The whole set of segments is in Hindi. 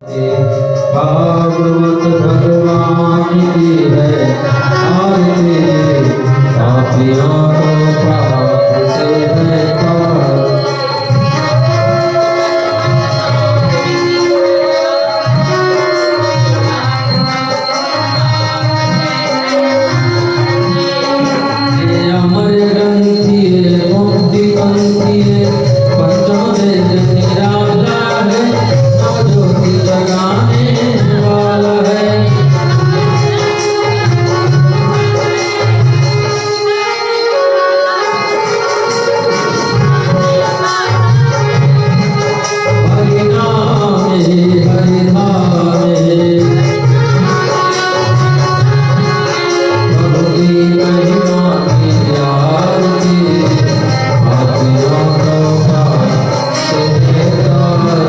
भागवत भगवान की है आरती, पापियों को पाप से है पार। ये अमर ग्रंथि है, मुक्ति पंथी है, पंचों में निराला है, ज्योति जगाने वाला है। हरि नाम है, हरि नाम है, प्रभु की महिमा की आरती, पापियों को पाप से तारती।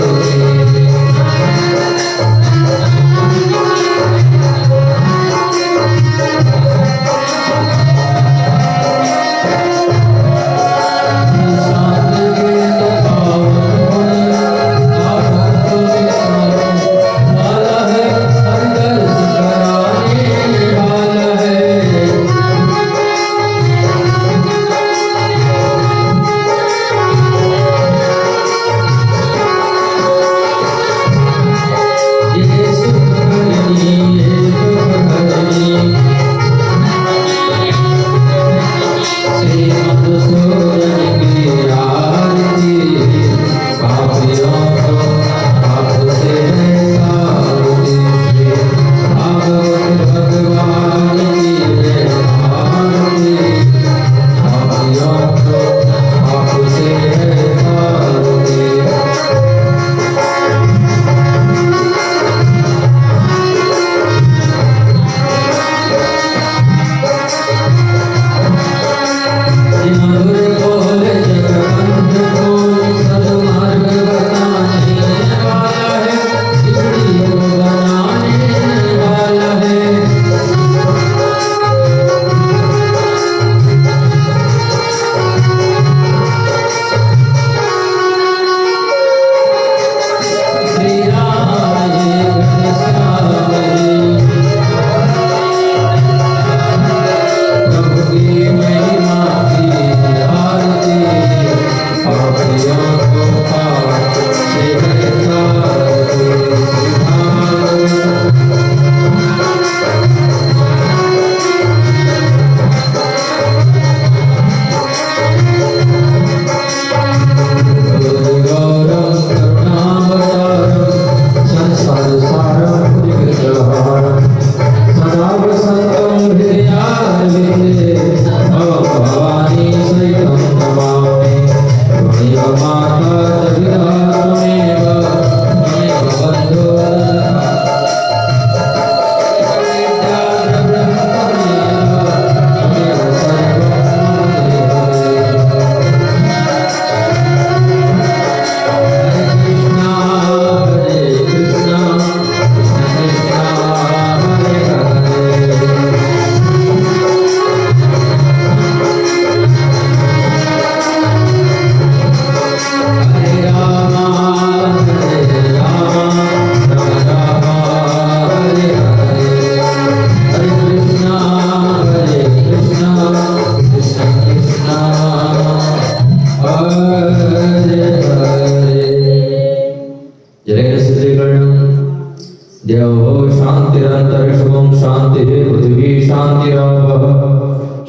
देवो शान्तिरन्तरिक्षं शान्तिः पृथिवी शान्तिरापः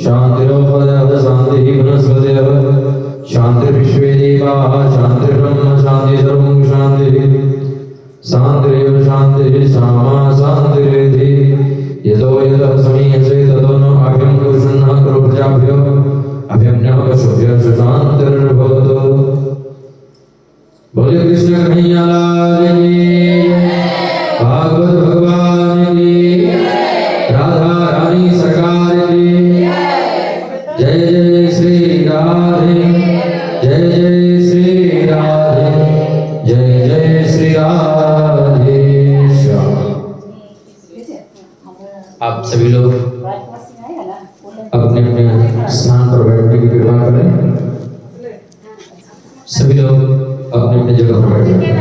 शान्तिरोपदः शान्तिः वनस्पतयः शान्तिर्विश्वे देवाः शान्तिर्ब्रह्म शान्तिः सर्वं शान्तिः शान्तिरेव शान्तिः सामा शान्तिरेधि यतो यतः समीयसे ततो न अभ्यं पुरुषं न करो प्रजाभ्यो अभ्यं न पशुभ्यः शान्तिर्भवतु। बोले कृष्ण कन्हैया लाल की, भागवत भगवान की, राधा रानी सरकार की, जय जय श्री राधे, जय जय श्री राधे, जय जय श्री राधे श्याम। आप सभी लोग अपने अपने स्थान पर बैठने की कृपा करें। सभी लोग अपने अपने जगह पर बैठ जाएं।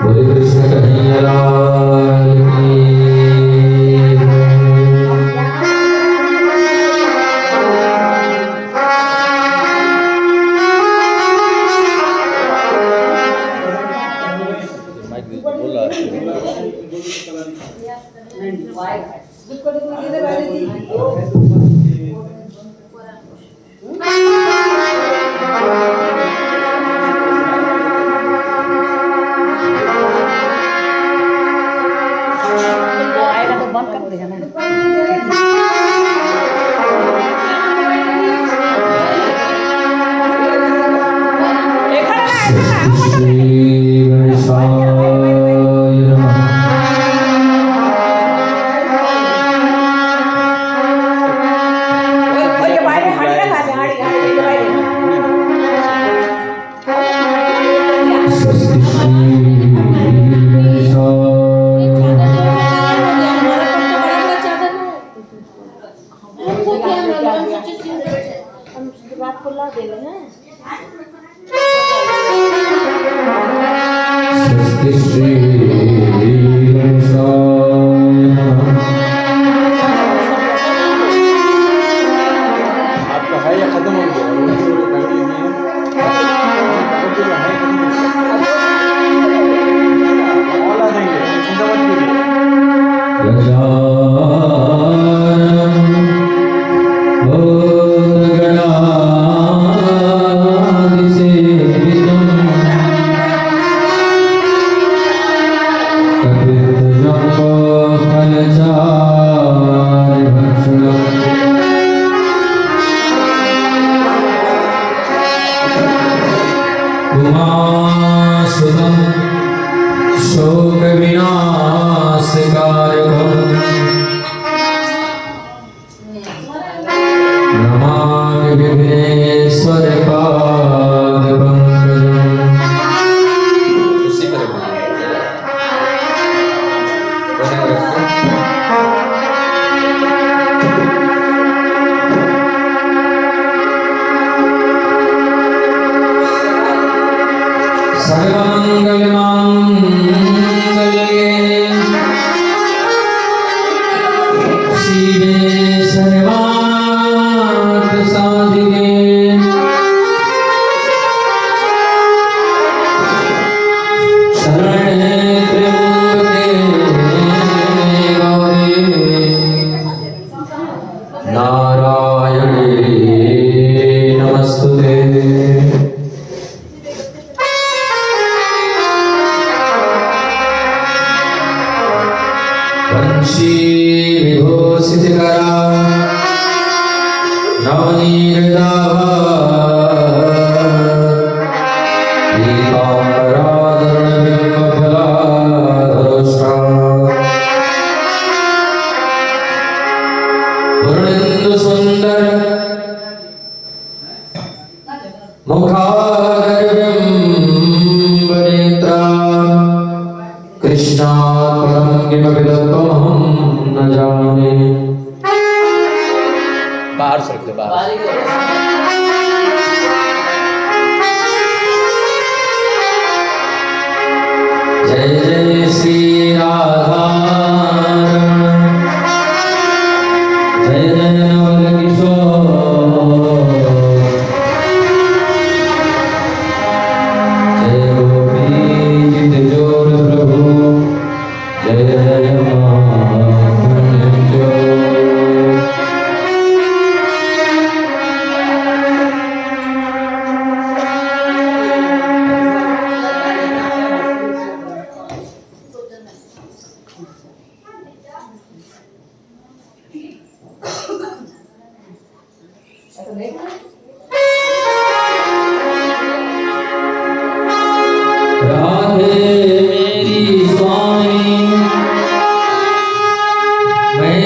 बोले कृष्ण कन्हैया लाल की आएगा तो बंद कर देगा ना। श्री गणेशाय नमः। स्वस्ति श्री गणेशाय रात को ला देगा ना। स्वस्ति श्री गणेशाय नमः। आपका है या खत्म हो शोक विनाशकारकम् नमामि विघ्नेश्वर पादपङ्कजम्। उसी पर सर्वमङ्गलमाङ्गल्ये शिवे सर्वार्थसाधिके शरणे त्र्यम्बके गौरी नारायणे नमस्तुते। वंशी विभूषितकरा नवनीरदाभा दीपाम्बराधरणबिम्बफलाधरोष्ठा पूर्णेन्दुसुन्दर मुखारविम्बनेत्रा कृष्णात् परं किमपि तत्त्वमहं न जाने। बाहर से रखते बाहर जय जय श्री राधारमण जय जय नवल किशोर जय गोपी जित जोर प्रभु जय जय महापुण्य राधे मेरी स्वामी मैं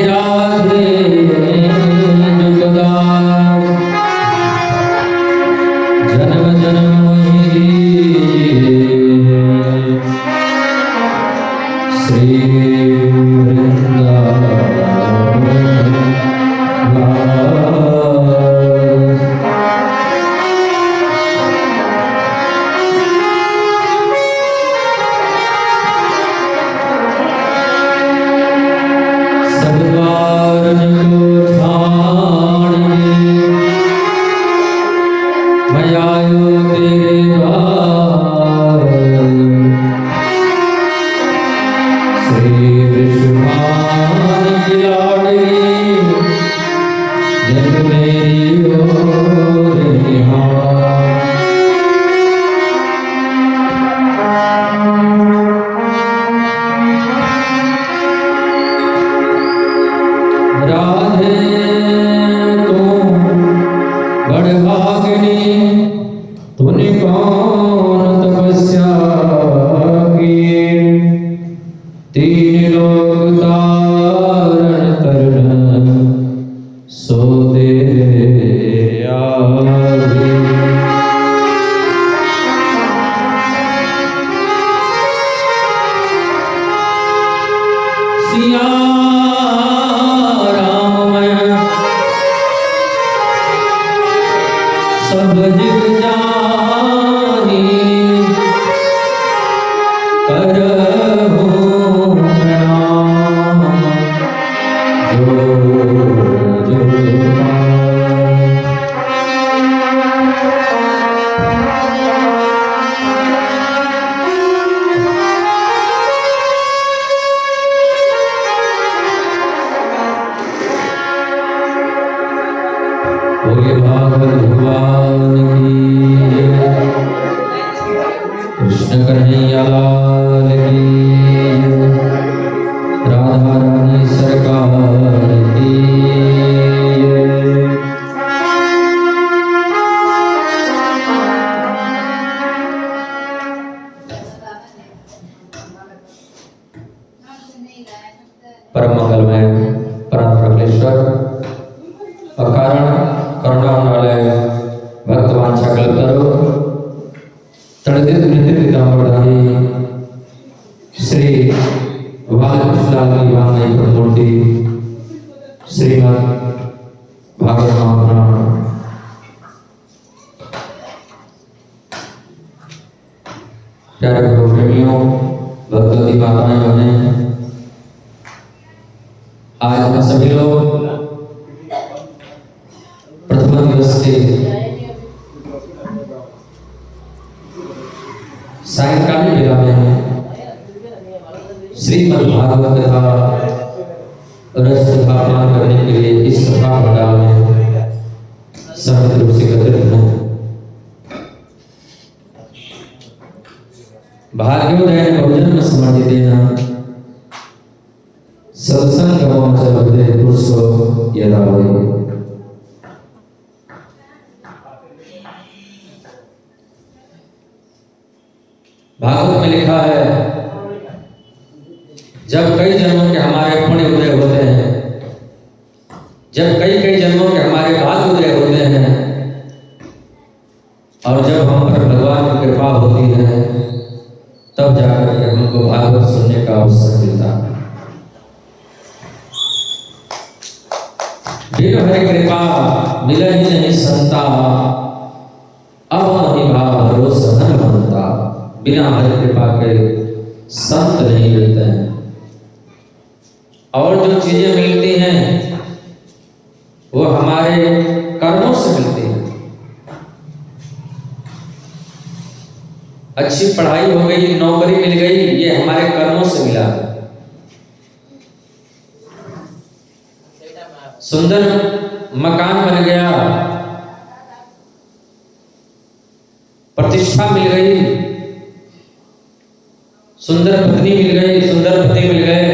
है तू बड़भागिनी, तूने कौन तपस्या की, तीन लोक धारण करन सो दे आगे। सिया राम मैं सब जग जानी, करहूँ प्रणाम जो बोले भागवत भगवान की जय। कृष्ण कन्हैया लाल की जय। राधा रानी सरकार की जय। परम मंगलमय परम प्रभुश्वर अकारण करुणा वाले भक्तवान सकल करो तड़दित नित्य श्री बालकृष्णलाल की वांगई मूर्ति श्रीमद् भागवत महापुराण प्यारे गुरु प्रेमियों भक्तवती माताएं बहनें, आज हम सभी लोग प्रथम दिवस के सायंकालीन वेला में श्रीमद् भागवत कथा रस कथा पान करने के लिए इस सभा पंडाल में समस्त रूप से एकत्रित हैं। भाग्योदय बहुजन्म समर्जितेन सत्संगमं च लभते पुरुषो यदा वै। भागवत में लिखा है जब कई जन्मों के हमारे पुण्य उदय होते हैं, जब कई जन्मों के हमारे भाग्य उदय होते हैं और जब हम पर भगवान की कृपा होती है तब जाकर के हमको भागवत सुनने का अवसर मिलता है। बिन हरि कृपा मिले ही नहीं संता, अब नहीं भाव भरोसा धन बनता। बिना हरि कृपा के संत नहीं मिलते हैं और जो चीजें मिलती हैं वो हमारे कर्मों से मिलती हैं। अच्छी पढ़ाई हो गई, नौकरी मिल गई, ये हमारे कर्मों से मिला। सुंदर मकान बन गया, प्रतिष्ठा मिल गई, सुंदर पत्नी मिल गई, सुंदर पति मिल गए,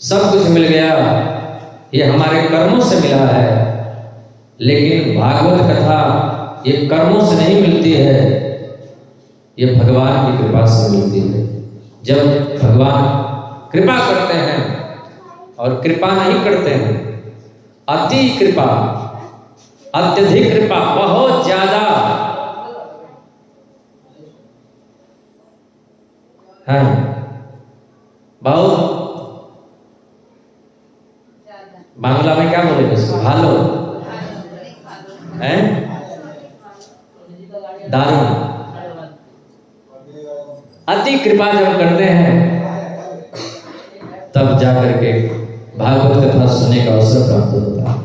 सब कुछ मिल गया, ये हमारे कर्मों से मिला है। लेकिन भागवत कथा ये कर्मों से नहीं मिलती है, ये भगवान की कृपा से मिलती है। जब भगवान कृपा करते हैं और कृपा नहीं करते हैं, अति कृपा, अत्यधिक कृपा, बहुत ज्यादा है, बहुत। बांग्ला में क्या बोलेंगे उसको? भालो है, दारू। अति कृपा जब करते हैं तब जाकर के भागवत कथा सुनने का अवसर प्राप्त होता है।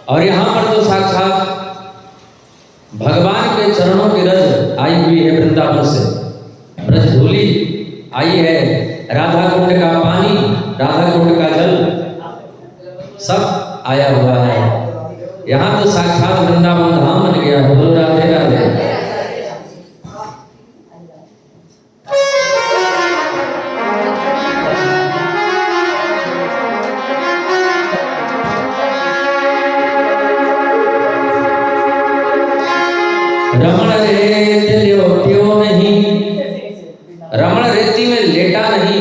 और यहाँ पर तो साक्षात भगवान के चरणों की रज आई हुई है, वृंदावन से ब्रज धूली आई है, राधा कुंड का पानी, राधा कुंड का जल सब आया हुआ है। यहाँ तो साक्षात वृंदावन धाम बन गया है। बोलो राधे राधे। रमण रेत ल्योट्यो नहीं, रमण रेती में लेटा नहीं,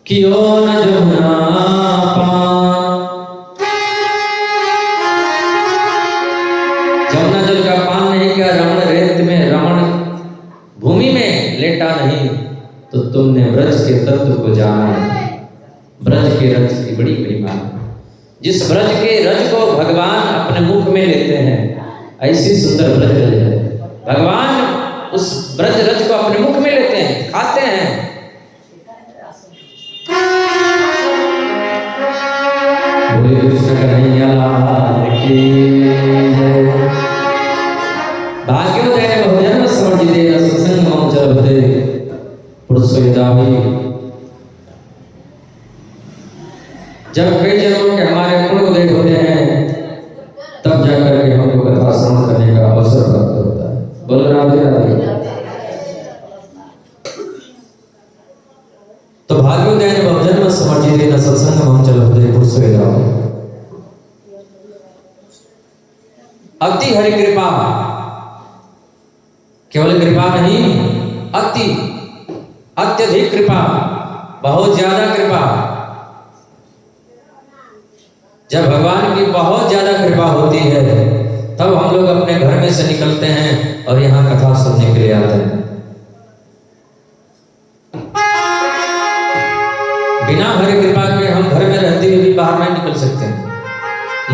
कियो न जमुना पान, जमुना जल का पान नहीं किया, रमण रेत में, रमण भूमि में लेटा नहीं, तो तुमने ब्रज के तत्व को जाना है। ब्रज के रज की बड़ी महिमा है। जिस ब्रज के रज को भगवान अपने मुख में लेते हैं, ऐसी सुंदर ब्रज रज है। भगवान उस ब्रज रज को अपने मुख में लेते हैं, खाते हैं। बोले कृष्ण कन्हैया की जय। भाग्योदय बहुजन्म समर्जिते सत्संग मम चलते पुरुषोदावी। जब कई जन्मों के हमारे पुण्य उदय होते हैं, तब जाकर के हमको कथा श्रवण करने का अवसर प्राप्त होता है। बोलो राधे राधे। तो भाग्योदय बहुजन्म समर्जिते न सत्संग मम चलते पुरुषोदावी। अति हरि कृपा, केवल कृपा नहीं, अति अत्यधिक कृपा, बहुत ज्यादा कृपा। जब भगवान की बहुत ज्यादा कृपा होती है, तब हम लोग अपने घर में से निकलते हैं और यहाँ कथा सुनने के लिए आते हैं। बिना हरि कृपा के हम घर में रहते हुए भी बाहर नहीं निकल सकते,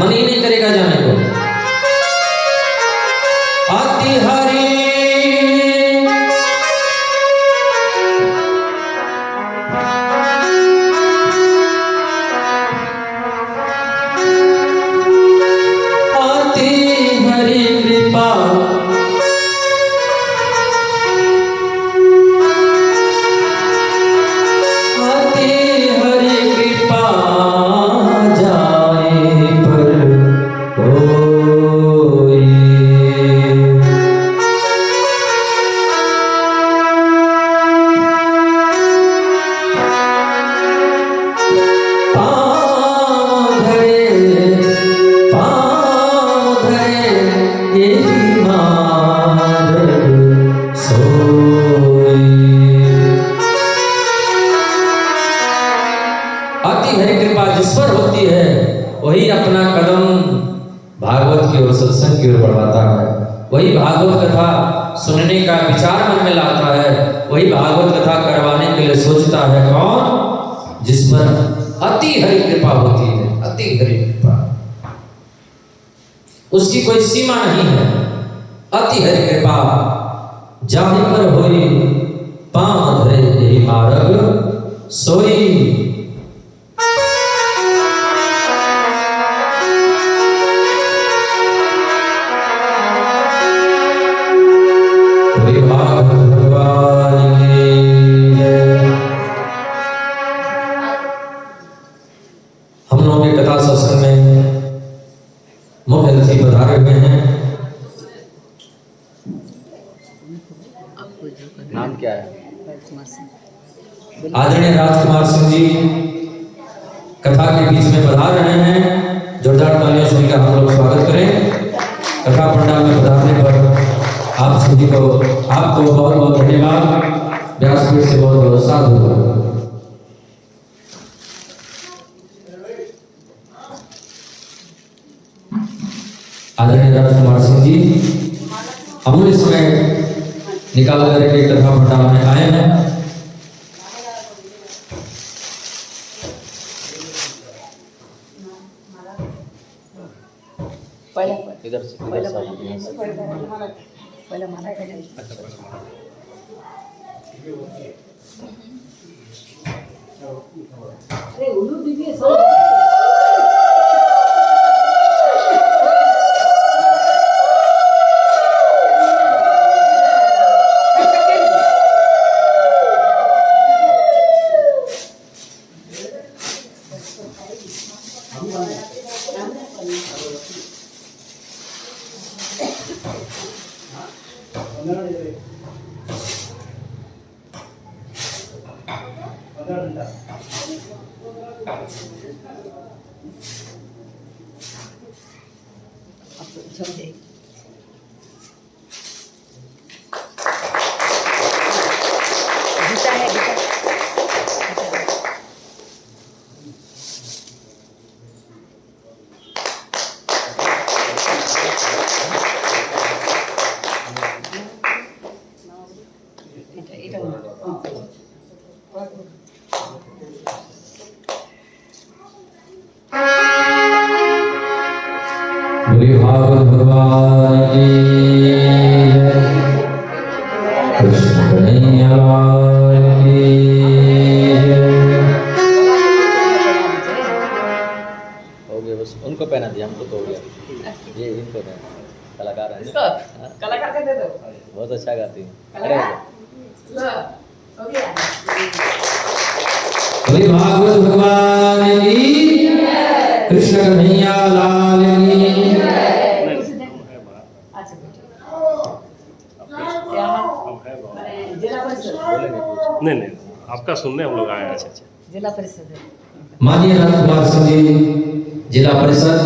मन ही नहीं करेगा जाने को। अति हरि वही अपना कदम भागवत की ओर, सत्संग की ओर बढ़ाता है। वही भागवत कथा सुनने का विचार मन में लाता है। वही भागवत कथा करवाने के लिए सोचता है। कौन? जिस पर अति हरि कृपा होती है। अति हरि कृपा, उसकी कोई सीमा नहीं है। अति हरि कृपा जाहि पर होई, पाँव धरे यही मार्ग सोई। हम लोग के कथा सत्संग में मुख्य अतिथि पधारे हुए हैं। नाम क्या है? आदरणीय राजकुमार सिंह जी कथा के बीच में पधार रहे हैं। जोरदार तालियों से उनका हम लोग स्वागत करें। कथा पंडाल में पधारने पर आप सभी को, आपको बहुत बहुत धन्यवाद। व्यासपीठ से बहुत बहुत साधुवाद। आदरणीय राजकुमार सिंह जी अमूल्य समय निकाल करके कथा पंडाल में आए हैं। इधर से पहले मारा का नहीं। अरे उल्लू दीदी समझे गीता है गीता এটা बोले भागवत भगवान की जय। कृष्ण कन्हैया लाल की जय। हो गया बस, उनको पहना दिया, हमको तो हो गया। ये इनको पहना, कलाकार है इसको ना। कलाकार के दे दो बहुत अच्छा गाती है। कलाकार लो हो गया बोले भागवत भगवान की जय। कृष्ण कन्हैया लाल की जय। अच्छा बेटा जिला परिषद बोलेंगे कुछ। नहीं आपका सुनने हम लोग आए हैं। जिला परिषद माननीय राजकुमार सिंह जी जिला परिषद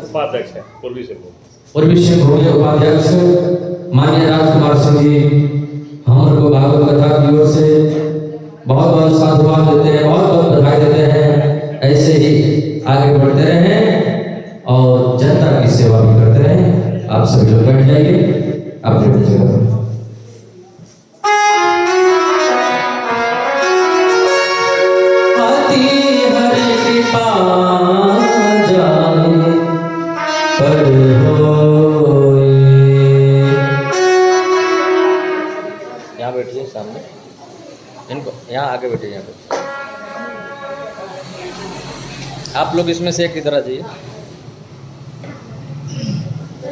उपाध्यक्ष है पूर्वी सिंहभूम। पूर्वी सिंहभूम उपाध्यक्ष माननीय राजकुमार सिंह जी हमको भागवत कथा की ओर से बहुत बहुत साधुवाद देते हैं, बहुत बहुत बधाई देते हैं। ऐसे ही आगे बढ़ते रहें और जनता की सेवा भी करते रहें। आप सभी लोग बैठ जाइए अपनी जगह पर। अति हरि कृपा जाने पर होए। यहाँ बैठिए सामने, इनको यहाँ आगे बैठिए। यहाँ पे आप लोग इसमें से एक इधर आ जाइए,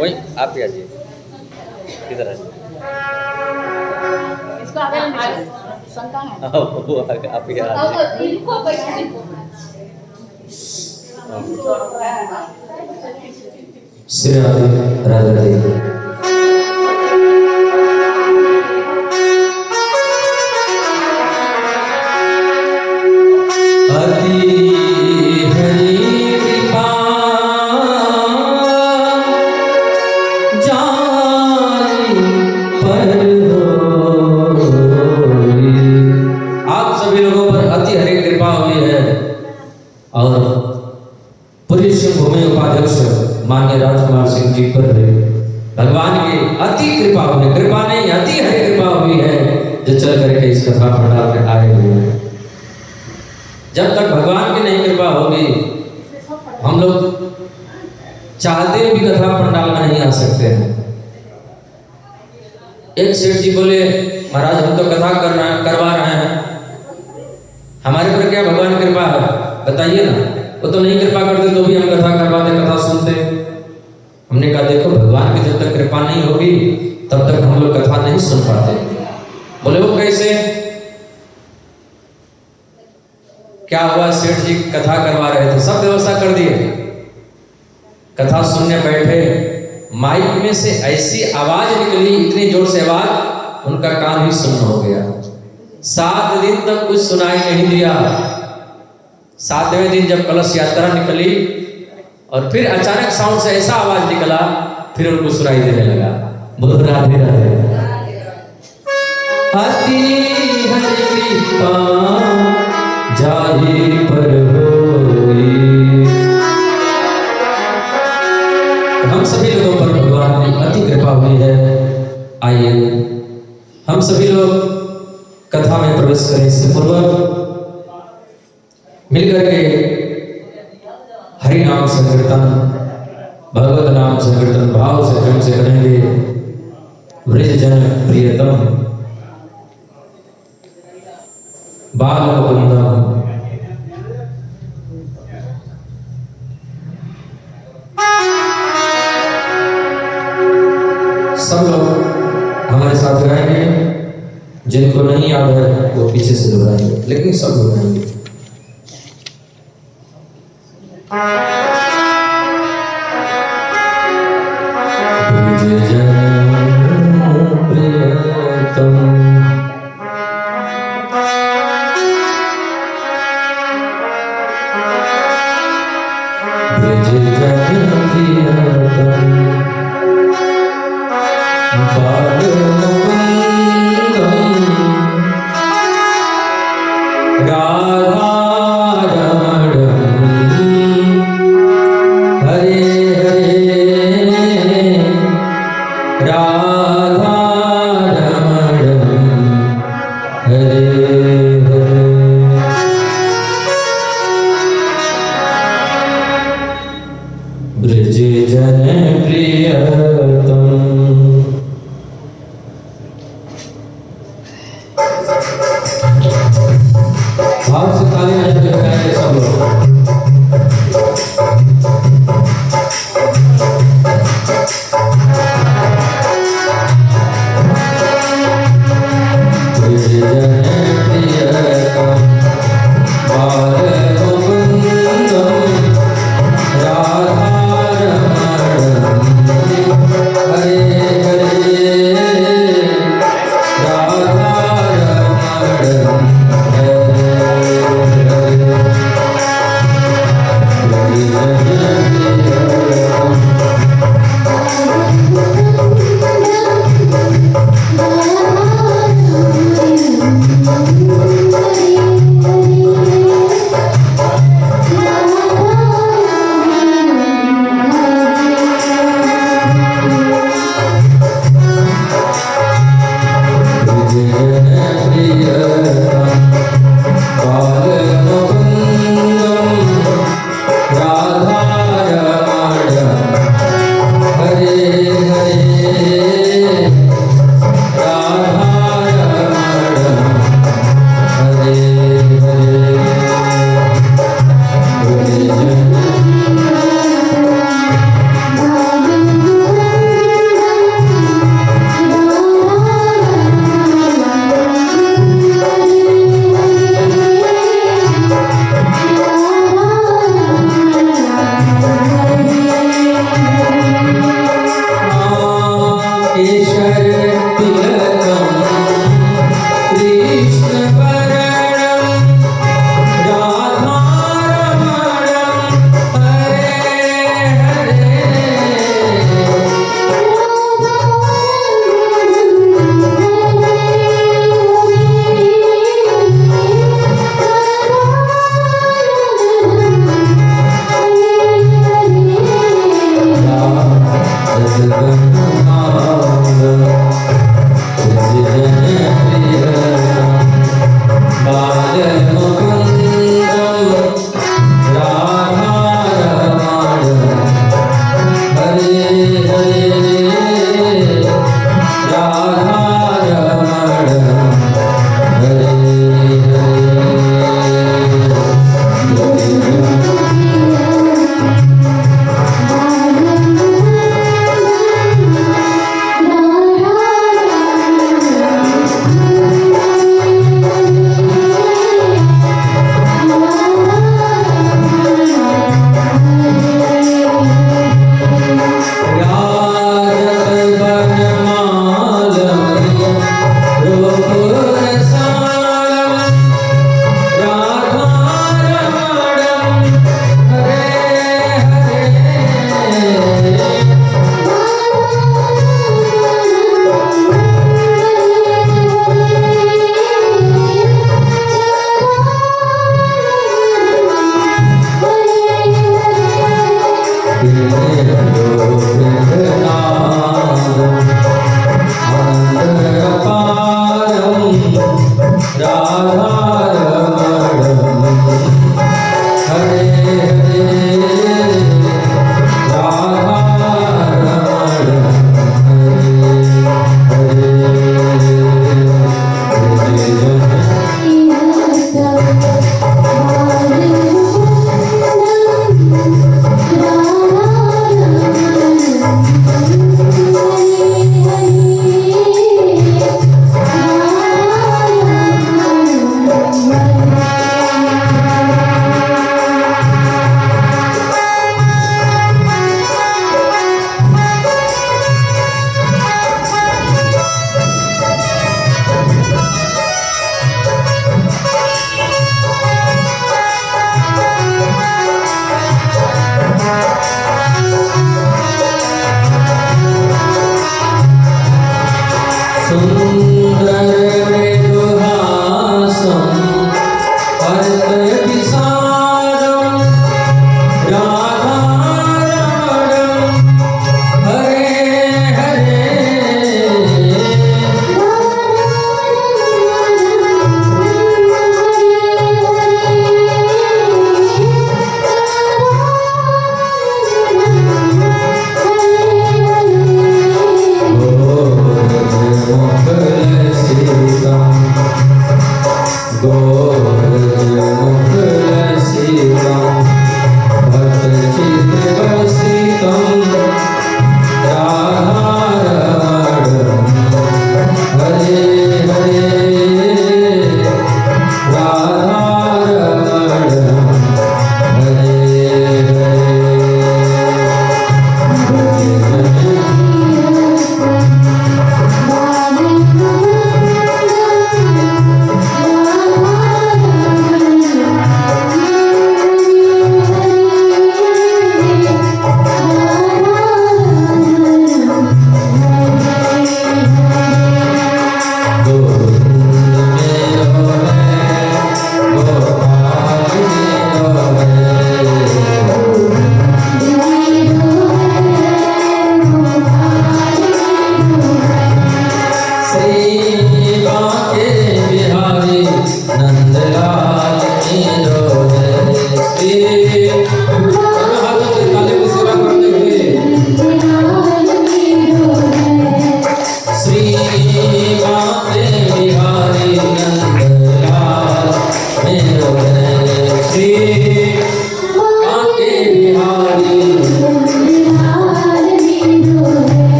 वही आप ही आ जाइए, किधर आ जाइए। इसको आगे ले शंका है वो आप ही आ जाइए। इनको पैसा श्री राधे राधे। और पूर्वी सिंहभूम उपाध्यक्ष माननीय राजकुमार सिंह जी पर भगवान की अति कृपा हुई, कृपा नहीं अति हरि कृपा हुई है जो चल करके इस कथा पंडाल में आए हुए हैं। जब तक भगवान की नहीं कृपा होगी हम लोग चाहते भी कथा पंडाल में नहीं आ सकते हैं। एक सेठ जी बोले महाराज हम तो कथा करवा रहे हैं, हमारे पर क्या भगवान की कृपा है बताइए ना। वो तो नहीं कृपा करते तो भी हम कथा करवाते, कथा सुनते। हमने कहा देखो भगवान की जब तक कृपा नहीं होगी तब तक हम लोग कथा नहीं सुन पाते। बोले वो कैसे? क्या हुआ? सेठ जी कथा करवा रहे थे, सब व्यवस्था कर दिए, कथा सुनने बैठे, माइक में से ऐसी आवाज निकली, इतनी जोर से आवाज, उनका कान ही सुन्न हो गया। 7 दिन तक कुछ सुनाई नहीं दिया। 7वें दिन जब कलश यात्रा निकली और फिर अचानक साउंड से ऐसा आवाज निकला, फिर उनको सुनाई देने लगा। बोलो राधे राधे। अति हरि कृपा जाहि पर होई। हम सभी लोगों पर भगवान की अति कृपा हुई है। आइए हम सभी लोग कथा में प्रवेश करें। इससे पूर्व मिलकर के हरि नाम संकीर्तन, भगवत नाम संकीर्तन भाव से प्रेम से करेंगे। वृज जन प्रियतम बाल मुकुंदम। सब लोग हमारे साथ गाएंगे, जिनको नहीं याद है वो पीछे से दोहराएंगे, लेकिन सब लोग गाएंगे। जन प्रियतम। भाव से ताली बजाएंगे सब लोग।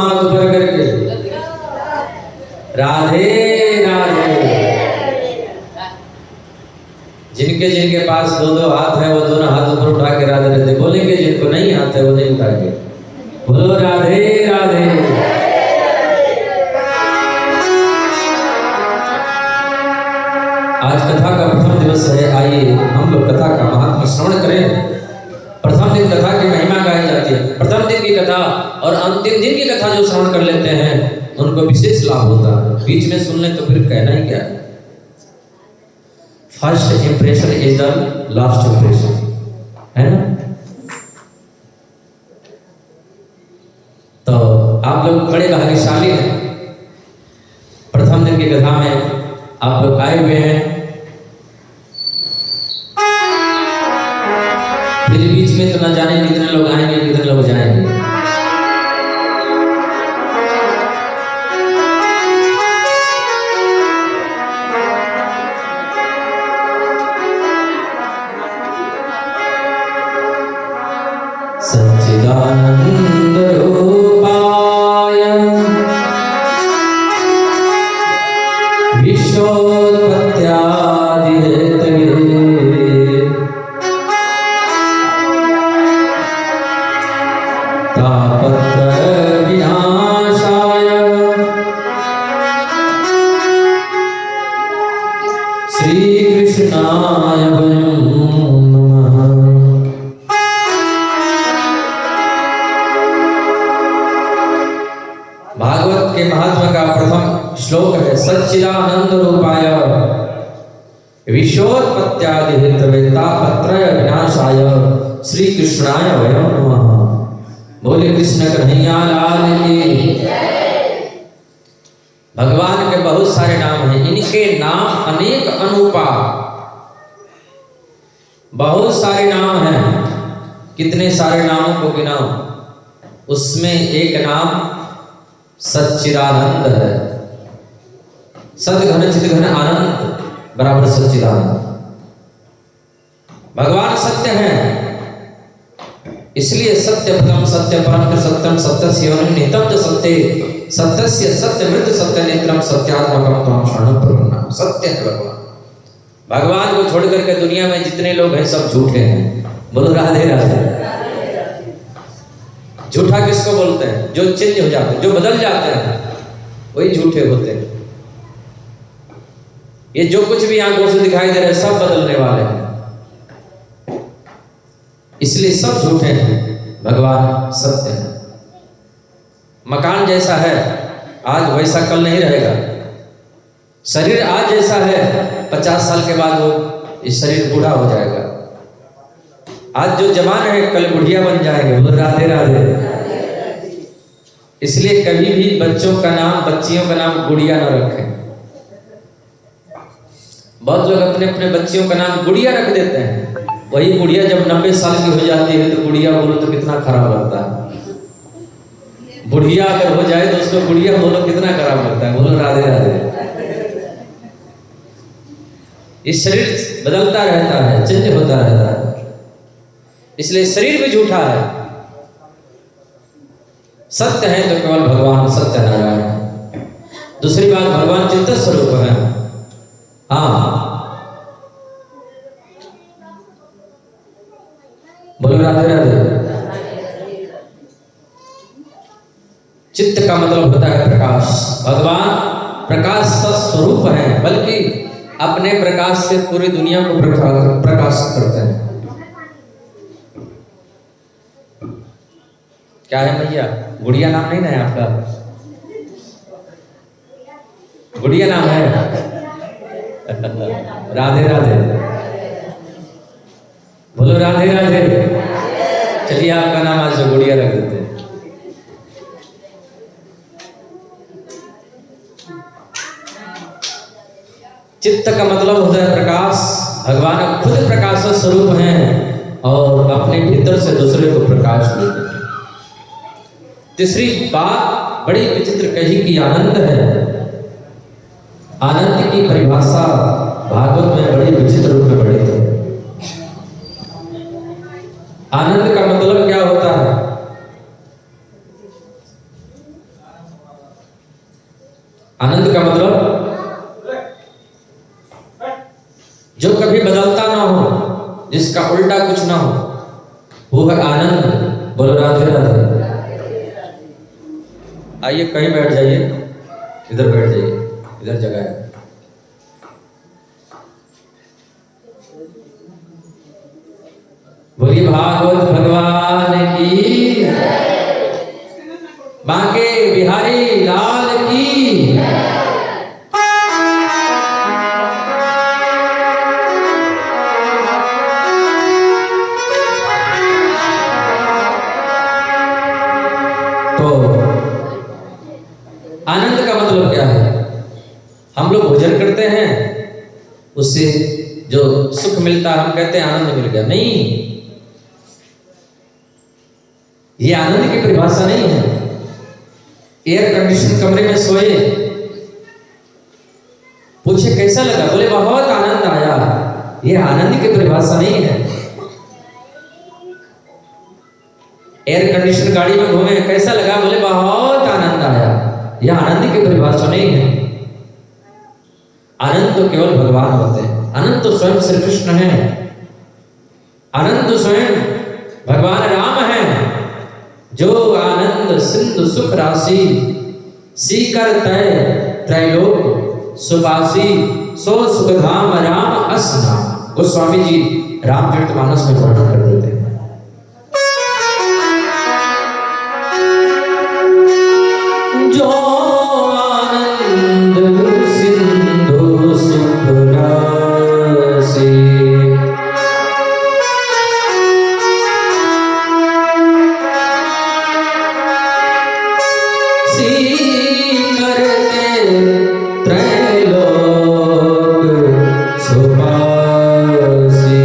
हाथ ऊपर करके राधे राधे। जिनके जिनके पास दो दो हाथ है वो दोनों हाथ ऊपर उठा के राधे राधे बोलेंगे, जिनको नहीं हाथ है वो नहीं उठाएंगे। बोलो राधे राधे। आज कथा का प्रथम दिवस है, आइए हम लोग कथा का महात्म्य श्रवण करें। प्रथम दिन कथा की महिमा गाई जाती है। प्रथम दिन की कथा और अंतिम दिन की कथा जो श्रवण कर लेते हैं उनको विशेष लाभ होता है। बीच में सुन ले तो फिर कहना ही क्या है। First impression is the last impression, है ना। तो आप लोग बड़े भाग्यशाली हैं, प्रथम दिन की कथा में आप लोग आए हुए हैं। फिर बीच में तो ना जाने कितने लोग आएंगे कितने लोग जाएंगे। सच्चिदानंद रूपाय विश्वोत्पत्त्यादि हेतवे तापत्रय विनाशाय श्री कृष्णाय वयं नमः। भागवत के महात्मा का प्रथम श्लोक है, सच्चिदानंद रूपाय विश्वोत्पत्त्यादि हेतवे तापत्रय विनाशाय श्री कृष्णाय वयं नमः। बोले कृष्ण कन्हैया लाल की। भगवान के बहुत सारे नाम हैं, इनके नाम अनेक अनुपा, बहुत सारे नाम हैं। कितने सारे नामों को गिनाओ, उसमें एक नाम सच्चिदानंद है। सद्घन चिद्घन आनंद बराबर सच्चिदानंद। भगवान सत्य हैं, इसलिए सत्य परम सत्य परम सत्यम सत्यस्य योनिं निहितं च सत्ये सत्यस्य सत्यमृत सत्य नेत्रम सत्यात्मकम त्वं शरणं प्रपन्नामि। सत्य है भगवान। भगवान को छोड़ करके दुनिया में जितने लोग हैं सब झूठे हैं। बोलो राधे राधे। झूठा किसको बोलते हैं? जो चेंज हो जाते हैं, जो बदल जाते हैं, वही झूठे होते हैं। ये जो कुछ भी आंखों से दिखाई दे रहे हैं सब बदलने वाले हैं, इसलिए सब झूठे हैं। भगवान सत्य है। मकान जैसा है आज वैसा कल नहीं रहेगा। शरीर आज जैसा है 50 साल के बाद वो इस शरीर बूढ़ा हो जाएगा। आज जो जवान है कल बुढ़िया बन जाएंगे। बोलो राधे राधे। इसलिए कभी भी बच्चों का नाम, बच्चियों का नाम गुड़िया न रखें। बहुत लोग अपने अपने बच्चियों का नाम गुड़िया रख देते हैं। वही गुड़िया जब 90 साल की हो जाती है तो गुड़िया बोलो तो कितना खराब लगता है। बुढ़िया अगर हो जाए तो उसको गुड़िया बोलो कितना खराब लगता है। बोलो राधे राधे। इस शरीर बदलता रहता है, चेंज होता रहता है, इसलिए शरीर भी झूठा है। सत्य है तो केवल भगवान सत्यनारायण है। दूसरी बात, भगवान चित्त स्वरूप है। हाँ, बोलो राधे राधे। चित्त का मतलब होता है प्रकाश। भगवान प्रकाश स्वरूप है, बल्कि अपने प्रकाश से पूरी दुनिया को प्रकाशित करते हैं। क्या है भैया? गुड़िया नाम नहीं ना है आपका? गुड़िया नाम है? राधे राधे। बोलो राधे राधे। चलिए आपका नाम आज गुड़िया रख देते हैं। चित्त का मतलब होता है प्रकाश। भगवान खुद प्रकाश स्वरूप हैं और अपने भीतर से दूसरे को प्रकाश देते हैं। तीसरी बात बड़ी विचित्र कही कि आनंद है। आनंद की परिभाषा भागवत में बड़ी विचित्र रूप में वर्णित है। आनंद का मतलब क्या होता है? आनंद का मतलब जो कभी बदलता ना हो, जिसका उल्टा कुछ ना हो, वो है आनंद। बोलो राधे राधे। आइए कहीं बैठ जाइए, इधर बैठ जाइए, इधर जगह है। बोलिए भागवत भगवान की, बांके बिहारी लाल की। तो आनंद का मतलब क्या है? हम लोग भोजन करते हैं, उससे जो सुख मिलता है हम कहते हैं आनंद मिल गया। नहीं, ये आनंद की परिभाषा नहीं है। एयर कंडीशन कमरे में सोए, पूछे कैसा लगा, बोले बहुत आनंद आया। ये आनंद की परिभाषा नहीं है। एयर कंडीशन गाड़ी में घूमे, कैसा लगा, बोले बहुत आनंद आया। यह आनंद की परिभाषा नहीं है। आनंद तो केवल भगवान होते हैं। आनंद तो स्वयं श्री कृष्ण है। आनंद तो स्वयं भगवान राम है। जो आनंद सिंधु सुख राशि, सीकर तय त्रैलोक सुपासी, सो सुखधाम राम अस नाम। गोस्वामी जी रामचरितमानस में वर्णन कर देते हैं। जो आनंद सिंधु सुख राशि, सीकर तय त्रैलोक सुपासी।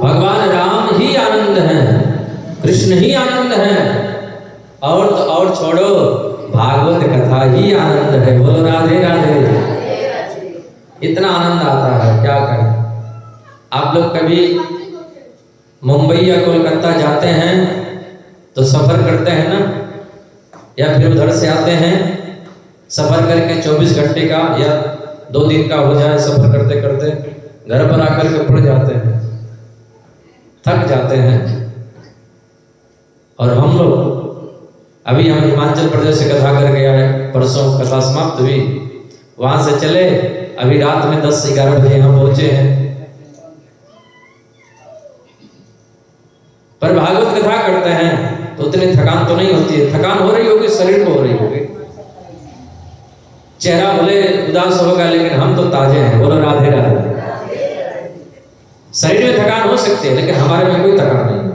भगवान राम ही आनंद हैं, कृष्ण ही आनंद हैं। और तो और छोड़ो, भागवत कथा ही आनंद है। बोलो राधे राधे। इतना आनंद आता है, क्या करें। आप लोग कभी मुंबई या कोलकाता जाते हैं तो सफर करते हैं ना, या फिर उधर से आते हैं, सफर करके 24 घंटे का या 2 दिन का हो जाए, सफर करते करते घर पर आकर के पड़ जाते हैं, थक जाते हैं। और हम लोग अभी हम हिमाचल प्रदेश से कथा कर गया है, परसों कथा समाप्त हुई, वहां से चले, अभी रात में 10-11 बजे हम पहुंचे हैं। पर भागवत कथा करते हैं तो उतनी थकान तो नहीं होती है। थकान हो रही होगी, शरीर को हो रही होगी, चेहरा भले उदास होगा, लेकिन हम तो ताजे हैं। बोलो राधे राधे। शरीर में थकान हो सकती है, लेकिन हमारे में कोई थकान नहीं है।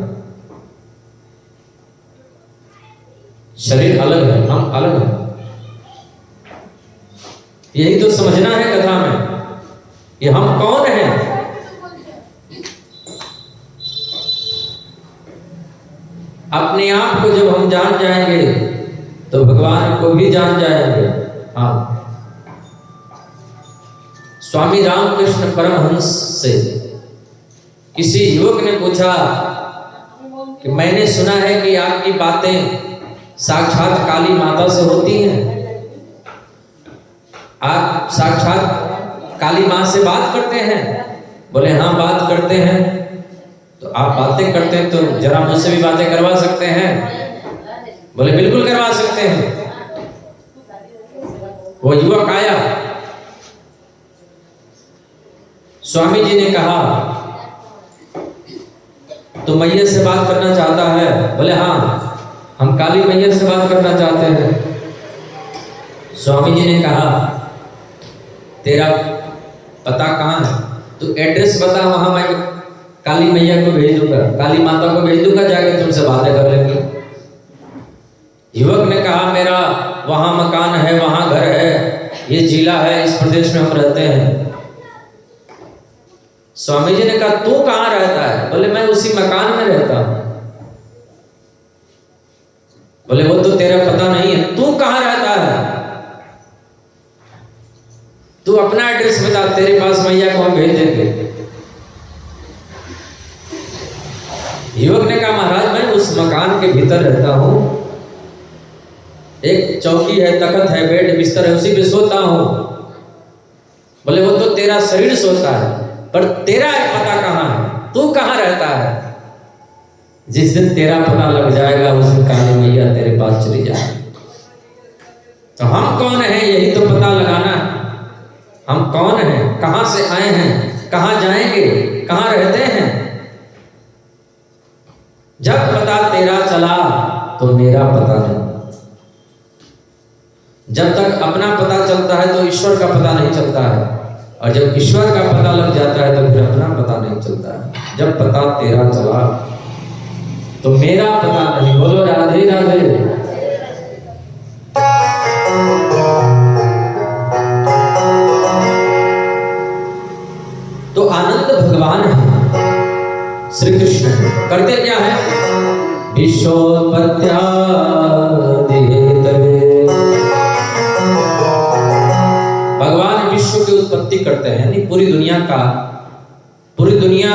शरीर अलग है, हम अलग हैं। यही तो समझना है कथा में, ये हम कौन हैं। अपने आप को जब हम जान जाएंगे तो भगवान को भी जान जाएंगे। हाँ, स्वामी रामकृष्ण परमहंस से किसी युवक ने पूछा कि मैंने सुना है कि आपकी बातें साक्षात काली माता से होती हैं, आप साक्षात काली माँ से बात करते हैं। बोले हाँ, बात करते हैं। तो आप बातें करते हैं तो जरा मुझसे भी बातें करवा सकते हैं। बोले बिल्कुल करवा सकते हैं। वो युवक आया, स्वामी जी ने कहा तो मैया से बात करना चाहता है। बोले हाँ, हम काली मैया से बात करना चाहते हैं। स्वामी जी ने कहा तेरा पता कहाँ है, तू एड्रेस बता, वहां मैं काली मैया को भेज दूंगा, काली माता को भेज दूंगा, जाके तुमसे बातें कर लेंगे। युवक ने कहा मेरा वहां मकान है, वहां घर है, ये जिला है, इस प्रदेश में हम रहते हैं। स्वामी जी ने कहा तू कहाँ रहता है? बोले मैं उसी मकान में रहता हूं। बोले वो तो तेरा पता नहीं है, तू कहाँ रहता है? तू अपना एड्रेस बता, तेरे पास मैया को हम भेज देंगे। युवक ने कहा महाराज मैं उस मकान के भीतर रहता हूं, एक चौकी है, तखत है, बेड बिस्तर है, उसी पे सोता हूं। बोले वो तो तेरा शरीर सोता है, पर तेरा पता कहाँ है, तू कहाँ रहता है? जिस दिन तेरा पता लग जाएगा उस दिन काली मैया तेरे पास चली जाएगी। तो हम कौन हैं यही तो पता लगाना है। हम कौन हैं, कहां से आए हैं, कहां जाएंगे, कहां रहते हैं। जब पता तेरा चला तो मेरा पता नहीं। जब तक अपना पता चलता है तो ईश्वर का पता नहीं चलता है, और जब ईश्वर का पता लग जाता है तो फिर अपना पता नहीं चलता है। जब पता तेरा चला तो मेरा पता नहीं। बोलो राधे राधे। तो आनंद भगवान है, श्री कृष्ण करते क्या है? विश्वोत्पत्त्यादिहेतवे भगवान विश्व की उत्पत्ति करते हैं, यानी पूरी दुनिया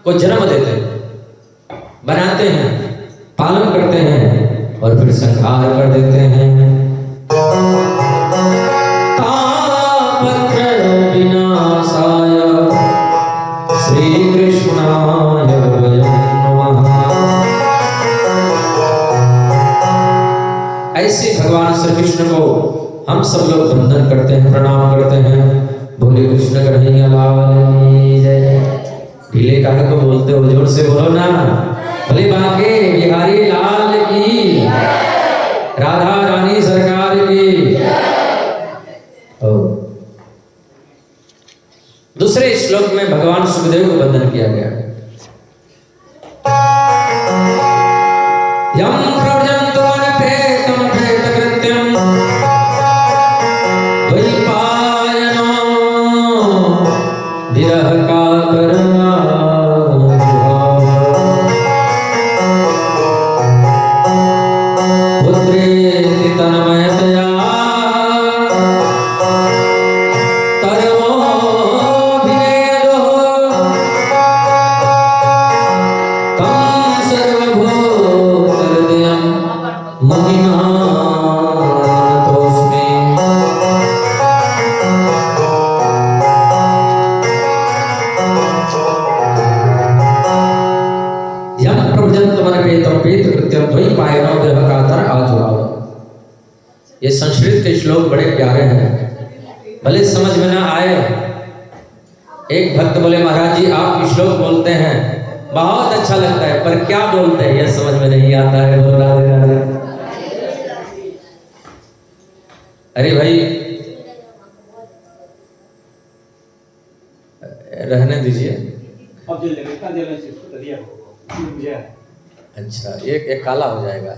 को जन्म देते हैं, बनाते हैं, पालन करते हैं और फिर संहार कर देते हैं। तापत्र विनाशाय श्री कृष्णाय वयं नमः। ऐसे भगवान श्री कृष्ण को हम सब लोग वंदन करते हैं, प्रणाम करते हैं। बोले कृष्ण कन्हैया लाल की जय। ढीले काहे को बोलते हो, जोर से बोलो ना। बोले बांके बिहारी लाल की, राधा रानी सरकार की। दूसरे श्लोक में भगवान सुखदेव को वंदन किया गया। यम प्रव्रजन्तु वनप्रेतं प्रेतकृत्यं द्वैपायनो विरह कातरः पुत्रेति तन्मयतया ये संस्कृत के श्लोक बड़े प्यारे हैं, भले समझ में ना आए। एक भक्त बोले महाराज जी आप श्लोक बोलते हैं बहुत अच्छा लगता है, पर क्या बोलते हैं यह समझ में नहीं आता है। बोलो राधे राधे। अरे भाई रहने दीजिए। अच्छा एक काला हो जाएगा।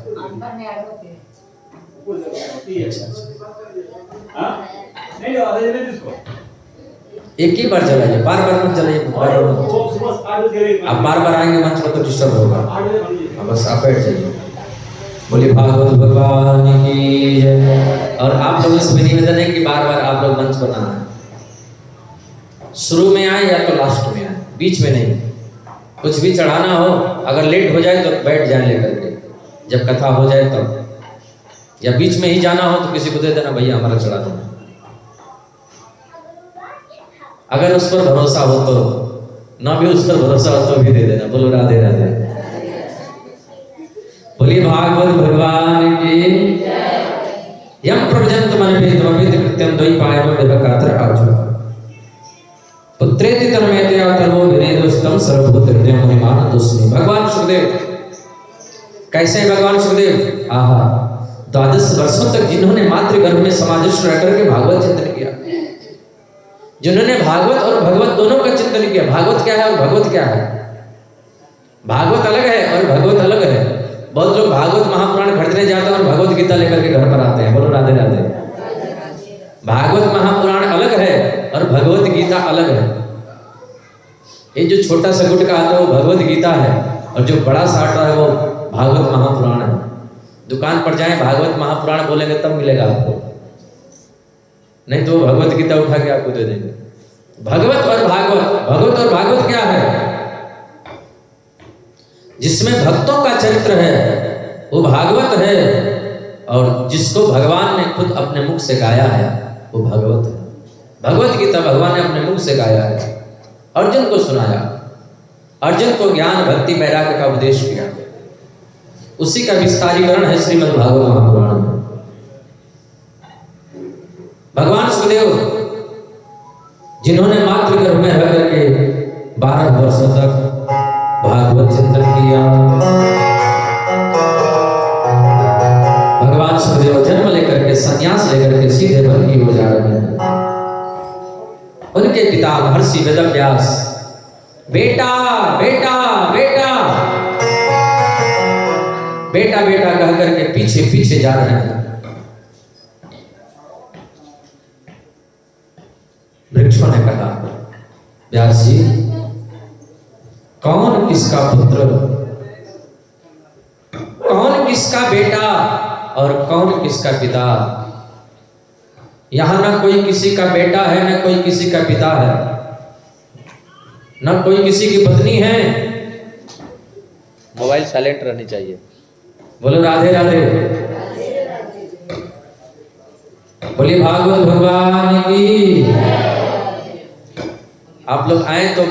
एक ही बार चलाइए, बार बार मत चलाइए। आप बार बार आएंगे मंच पर तो डिस्टर्ब होगा। बस आप बैठ जाइए। बोलिए भागवत भगवान की जय। और आप लोगों से निवेदन है कि बार बार आप लोग मंच पर आना है। शुरू में आए या तो लास्ट में आए, बीच में नहीं। कुछ भी चढ़ाना हो अगर लेट हो जाए तो बैठ जाए लेकर के, जब कथा हो जाए तब। या बीच में ही जाना हो तो किसी को दे देना, भैया हमारा चढ़ा देना। अगर उस पर भरोसा हो तो, ना भी उस पर भरोसा हो तो भी दे देना। बोलो राधे राधे। बोलिए भागवत भगवान की। यम प्रव्रजन्तु वनप्रेतं कृत्यं द्वैपायनो विरह कातर आजुः पुत्रेति तन्मयतया तर्वो विनेदुस्तं सर्वभूतहृदयं मुनिमानतोऽस्मि। भगवान सुखदेव कैसे? भगवान सुखदेव आहा द्वादश वर्षों तक जिन्होंने मातृगर्भ में समाधिस्थ रह करके भागवत चिंतन किया, जिन्होंने भागवत और भगवत दोनों का चिंतन किया। भागवत क्या है और भगवत क्या है? भागवत अलग है और भगवत अलग है। बहुत लोग भागवत महापुराण खरीदने जाते हैं और भगवत गीता लेकर के घर पर आते हैं। बोलो राधे राधे। भागवत महापुराण अलग है और भगवत गीता अलग है। ये जो छोटा सा गुटका आता है वो भगवत गीता है और जो बड़ा सा आता है वो भागवत महापुराण है। दुकान पर जाएं, भागवत महापुराण बोलेंगे तब मिलेगा आपको, नहीं तो भगवत गीता उठा के आपको दे देंगे। भगवत और भागवत, भगवत और भागवत क्या है? जिसमें भक्तों का चरित्र है वो भागवत है, और जिसको भगवान ने खुद अपने मुख से गाया है वो भगवत है। भगवत गीता भगवान ने अपने मुख से गाया है, अर्जुन को सुनाया, अर्जुन को ज्ञान भक्ति वैराग्य का उपदेश किया। उसी का विस्तारीकरण है श्रीमद् भागवत महापुराण में। भगवान सुखदेव जिन्होंने मातृगर्भ में रह करके 12 वर्षों तक भागवत चिंतन किया। भगवान सुखदेव जन्म लेकर के संन्यास लेकर के सीधे वन की ओर जा रहे हैं। उनके पिता महर्षि वेदव्यास बेटा बेटा बेटा बेटा बेटा कह करके पीछे पीछे जा रहे हैं। वृक्षों ने कहा, व्यास जी कौन किसका पुत्र, कौन किसका बेटा और कौन किसका पिता? यहां ना कोई किसी का बेटा है, ना कोई किसी का पिता है, ना कोई किसी की पत्नी है। मोबाइल साइलेंट रहनी चाहिए। बोलो राधे राधे। बोलिए भागवत भगवान की। आप लोग आए तो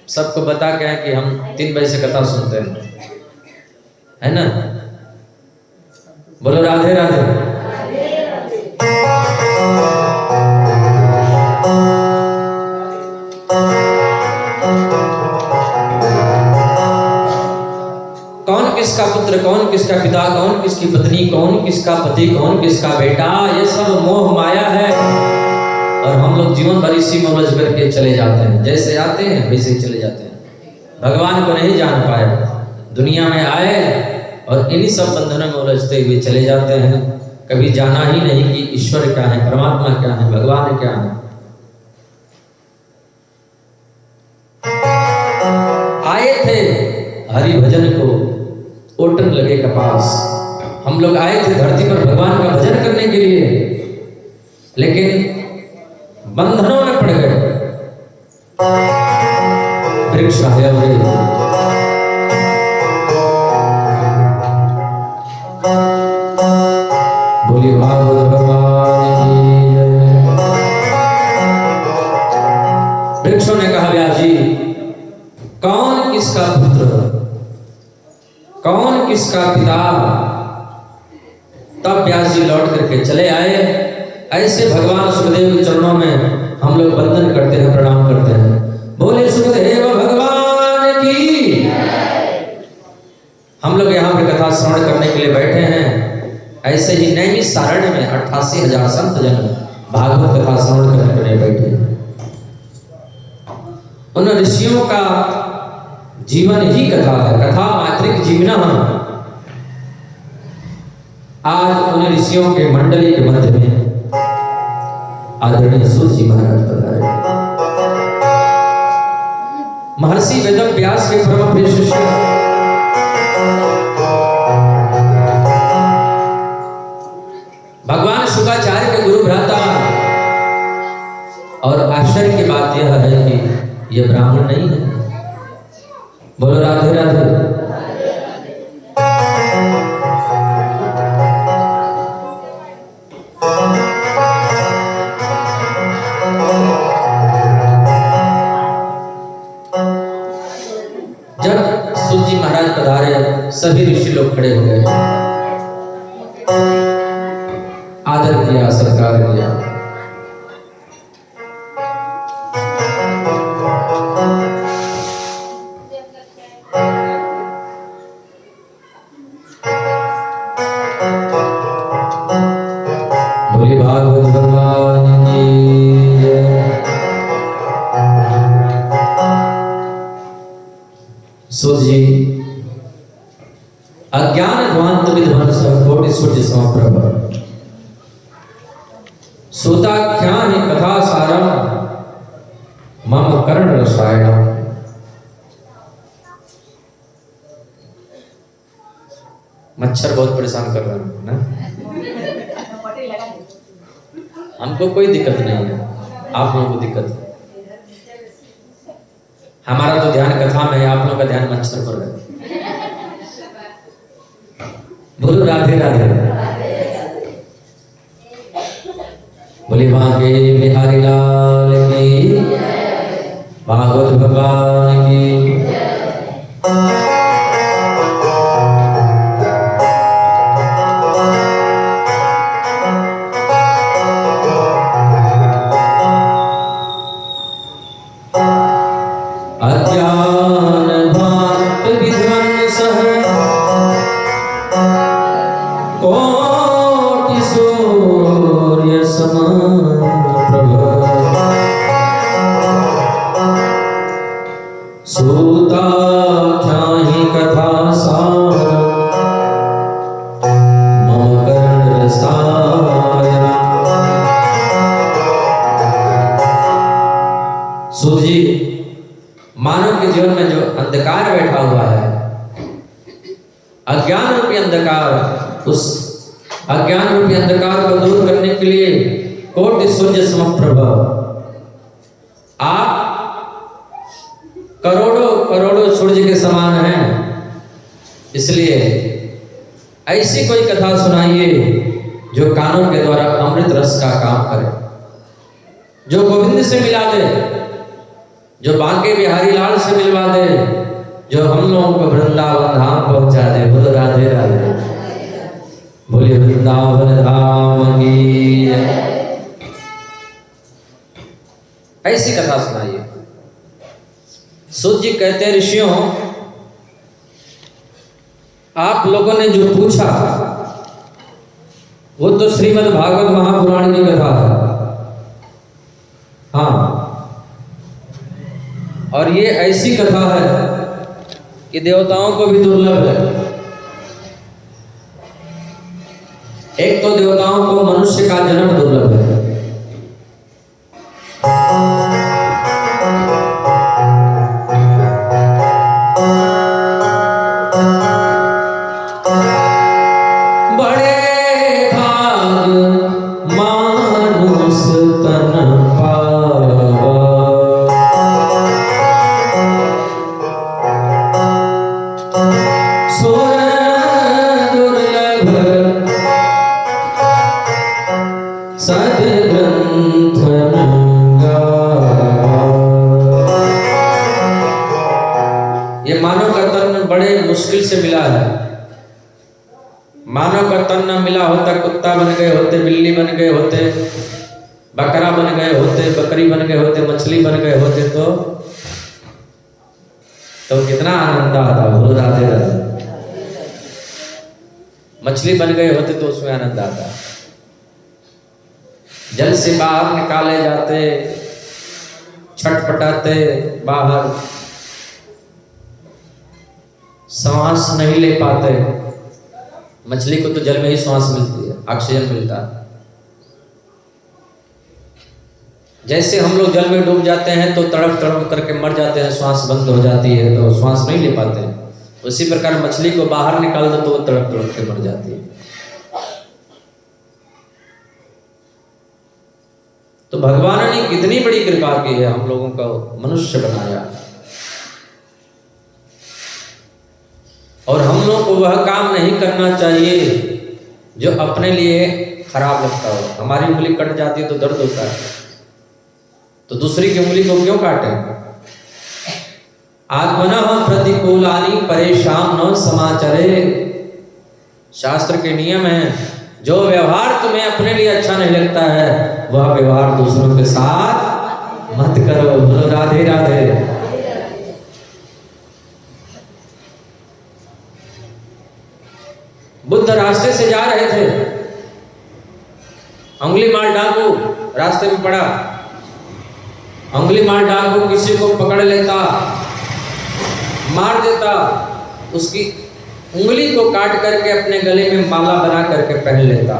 सबको बता के आए कि हम 3 बजे से कथा सुनते हैं, है ना? बोलो राधे राधे। कौन किसका पुत्र, कौन किसका पिता, कौन किसकी पत्नी, कौन किसका पति, कौन किसका बेटा, ये सब मोह माया है। और हम लोग जीवन भर इसी में उलझ करके चले जाते हैं। जैसे आते हैं वैसे ही चले जाते हैं। भगवान को नहीं जान पाए, दुनिया में आए और इन्हीं सब बंधनों में उलझते हुए चले जाते हैं। कभी जाना ही नहीं कि ईश्वर क्या है, परमात्मा क्या है, भगवान क्या है। आए थे हरि भजन को ओटन लगे कपास। हम लोग आए थे धरती पर भगवान का भजन करने के लिए, लेकिन बंधनों में पड़ गए। वृक्ष आया हुए बोलिए भागवत भगवान की जय। वृक्षों ने कहा, व्यास जी कौन किसका पुत्र, कौन किसका पिता? तब व्यास जी लौट करके चले आए। ऐसे भगवान सुखदेव के चरणों में हम लोग वंदन करते हैं, प्रणाम करते हैं। बोले सुखदेव भगवान की। हम लोग यहाँ पे कथा श्रवण करने के लिए बैठे हैं। ऐसे ही नैमी सारण्य में 88,000 संत जन भागवत कथा श्रवण करने के लिए बैठे हैं। उन ऋषियों का जीवन ही कथा है, कथा मातृक जीवना। आज उन ऋषियों के मंडली के मध्य में आदरणीय सूत जी महाराज पधारे। महर्षि वेदव्यास के परम प्रिय शिष्य भगवान शुकाचार्य के गुरु भ्राता। और आश्चर्य की बात यह है कि यह ब्राह्मण नहीं है। बोलो राधे राधे। जब सूत जी महाराज पधारे, सभी ऋषि लोग खड़े हो गए, आदर किया, सत्कार किया। बोले भागवत भगवान की जय। सूत जी अज्ञान ध्वांत विध्वंस कोटि सूर्य समप्रभ सूताख्यानि कथा सारम मम कर्ण रसायनम। मच्छर बहुत परेशान कर रहे हैं ना। हमको कोई दिक्कत नहीं है, आप लोगों को दिक्कत है। हमारा तो ध्यान कथा में है, आप लोगों का ध्यान मच्छर पर है। बोलो राधे राधे। बोले बांके बिहारी लाल की, भागवत भगवान की। अज्ञान भांत विध्वंसः कोटि सूर्य समप्रभ सूताख्याहि कथा सारम मम कर्ण रसायनम। सूत जी मानव के जीवन में जो अंधकार बैठा हुआ है, अज्ञान रूपी अंधकार, उस अज्ञान रूपी अंधकार को दूर करने के लिए कोटि सूर्य समप्रभ आप करोड़ों करोड़ों सूर्य के समान हैं। इसलिए ऐसी कोई कथा सुनाइए जो कानों के द्वारा अमृत रस का काम करे, जो गोविंद से मिला दे, जो बांके बिहारी लाल से मिलवा दे, जो हम लोगों को वृंदावन धाम पहुंचा दे। बोलो राधे राधे। बोले वृंदावन धाम की जय। ऐसी कथा सुनाइए। सूत जी कहते हैं ऋषियों, आप लोगों ने जो पूछा वो तो श्रीमद् भागवत महापुराण की कथा है। हाँ, और ये ऐसी कथा है कि देवताओं को भी दुर्लभ है। एक तो देवताओं को मनुष्य का जन्म दुर्लभ है। बड़े भाग मानुष तन पावा, सुर दुर्लभ सद्ग्रंथ ये मानव का तन बड़े मुश्किल से मिला है। मानव का तन न मिला होता, कुत्ता बन गए होते, बिल्ली बन गए होते, बकरा बन गए होते, बकरी बन गए होते, मछली बन गए होते, तो कितना आनंद आता। बोलो राधे राधे। मछली बन गए होते तो उसमें आनंद आता। जल से बाहर निकाले जाते, छटपटाते बाहर, सांस नहीं ले पाते। मछली को तो जल में ही सांस मिलती है, ऑक्सीजन मिलता है। जैसे हम लोग जल में डूब जाते हैं तो तड़प तड़प करके मर जाते हैं, श्वास बंद हो जाती है तो श्वास नहीं ले पाते हैं। उसी प्रकार मछली को बाहर निकाल दो तो वो तड़प तड़प के मर जाती है। तो भगवान ने कितनी बड़ी कृपा की है, हम लोगों को मनुष्य बनाया। और हम लोग को वह काम नहीं करना चाहिए जो अपने लिए खराब लगता हो। हमारी उंगली कट जाती है तो दर्द होता है, तो दूसरी की उंगली को क्यों काटें? आत्मनः प्रतिकूलानि परेशान न समाचरे। शास्त्र के नियम है, जो व्यवहार तुम्हें अपने लिए अच्छा नहीं लगता है वह व्यवहार दूसरों के साथ मत करो। बोलो राधे राधे। बुद्ध रास्ते से जा रहे थे, अंगुली मार डाकू रास्ते में पड़ा, अंगुली मार डाकू किसी को पकड़ लेता, मार देता, उसकी उंगली को काट करके अपने गले में माला बना करके पहन लेता।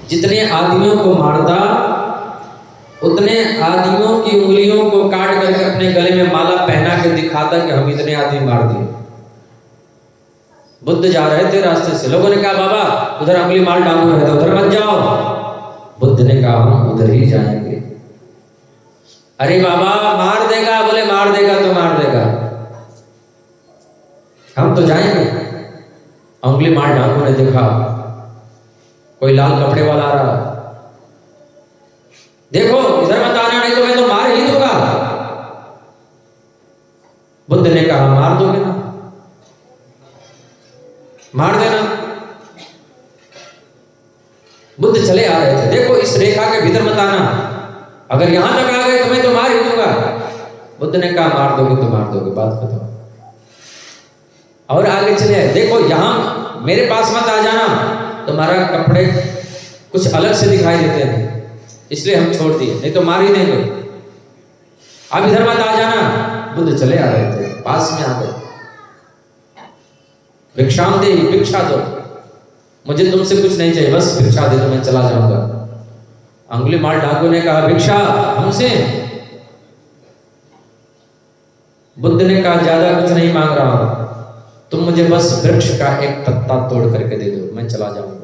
जितने आदमियों को मारता उतने आदमियों की उंगलियों को काट करके अपने गले में माला पहना के दिखाता कि हम इतने आदमी मार दिए। बुद्ध जा रहे थे रास्ते से, लोगों ने कहा बाबा उधर अंगुली मार डाकू रहता, उधर मत जाओ। बुद्ध ने कहा हम उधर ही जाएंगे। अरे बाबा मार देगा, बोले मार देगा तो मार देगा, हम तो जाएंगे। अंगुली मार डाकू ने देखा कोई लाल कपड़े वाला आ रहा, देखो इधर मत आना नहीं तो मैं तो मार ही दूंगा। बुद्ध ने कहा मार दोगे ना, मार देना। बुद्ध चले आ रहे थे, देखो इस रेखा के भीतर मत आना, अगर यहां तक आ गए तो मैं तो मार ही दूंगा। बुद्ध ने कहा मार दोगे तो मार दोगे, बात खत्म। और आगे चले आए, देखो यहां मेरे पास मत आ जाना, तुम्हारा कपड़े कुछ अलग से दिखाई देते हैं इसलिए हम छोड़ दिए, नहीं तो मार ही देंगे। अब इधर मत आ जाना। बुद्ध चले आ रहे थे, पास में आ गए, भिक्षाम दे, भिक्षा दो, मुझे तुमसे कुछ नहीं चाहिए, बस भिक्षा दे दो, मैं चला जाऊंगा। अंगुली मार डाकू ने कहा भिक्षा हमसे। बुद्ध ने कहा ज्यादा कुछ नहीं मांग रहा हूं, तुम मुझे बस वृक्ष का एक पत्ता तोड़ करके दे दो, मैं चला जाऊंगा।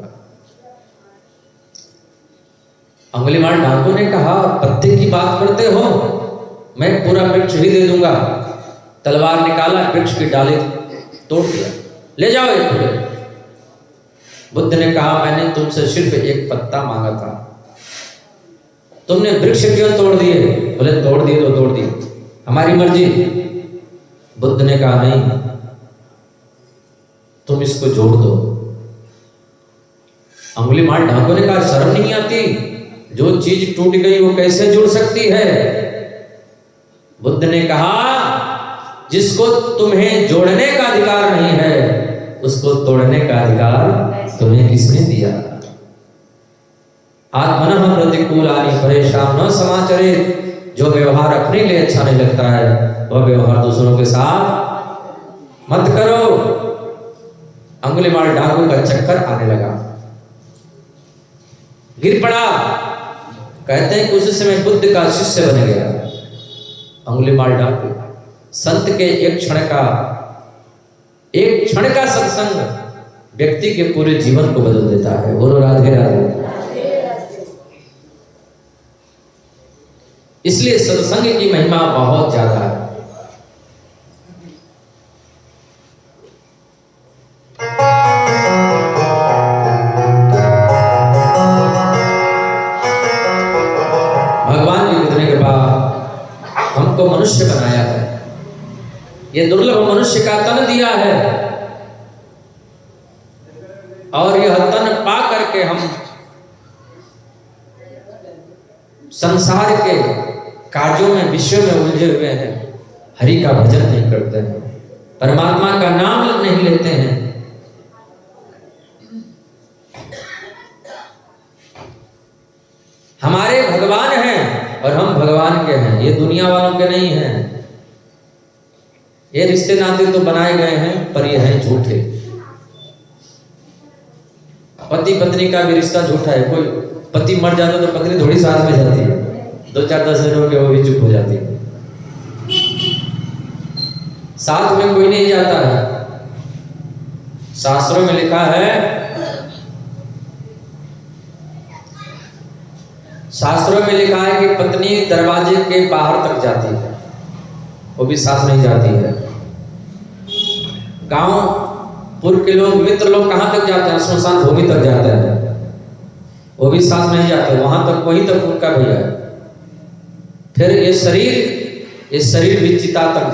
अंगुली मार डाकू ने कहा पत्ते की बात करते हो, मैं पूरा वृक्ष ही दे दूंगा। तलवार निकाला, वृक्ष की डाली तोड़ दिया, ले जाओ एक पूरे। बुद्ध ने कहा मैंने तुमसे सिर्फ एक पत्ता मांगा था, तुमने वृक्ष क्यों तोड़ दिए? बोले तोड़ दिए तो तोड़ दिए, हमारी मर्जी। बुद्ध ने कहा नहीं, तुम इसको जोड़ दो। अंगुली मार डाकू ने कहा शर्म नहीं आती, जो चीज टूट गई वो कैसे जुड़ सकती है? बुद्ध ने कहा जिसको तुम्हें जोड़ने का अधिकार नहीं है उसको तोड़ने का अधिकार तुम्हें किसने दिया? आत्मनः प्रतिकूलानि परेशान न समाचरेत्, जो व्यवहार अपने लिए अच्छा नहीं लगता है वह व्यवहार दूसरों के साथ मत करो। अंगुली मार डाकू का चक्कर आने लगा, गिर पड़ा। कहते हैं कि उस समय बुद्ध का शिष्य बन गया अंगुली मार डाकू। संत के एक क्षण का सत्संग व्यक्ति के पूरे जीवन को बदल देता है। बोलो राधे राधे। इसलिए सत्संग की महिमा बहुत ज्यादा है। भगवान की कितनी कृपा, हमको मनुष्य बनाया है, ये दुर्लभ मनुष्य का तन दिया है और यह तन पा करके हम संसार के कार्यों में विषयों में उलझे हुए हैं, हरि का भजन नहीं करते हैं, परमात्मा का नाम नहीं लेते हैं। हमारे भगवान हैं और हम भगवान के हैं, ये दुनिया वालों के नहीं हैं। ये रिश्ते नाते तो बनाए गए हैं पर ये हैं झूठे। पति पत्नी का भी रिश्ता झूठा है। कोई पति मर जाता तो पत्नी थोड़ी साथ में जाती है, 2-4-10 दिन हो गए वो भी चुप हो जाती है, साथ में कोई नहीं जाता है। शास्त्रों में लिखा है, शास्त्रों में लिखा है कि पत्नी दरवाजे के बाहर तक जाती है, वो भी साथ नहीं जाती है। गांव पुर के लोग, मित्र लोग कहां तक जाते हैं? श्मशान भूमि तक जाते हैं, वो भी साथ नहीं जाते, वहां तक, वहीं तक उनका भैया। फिर ये शरीर भी चिता तक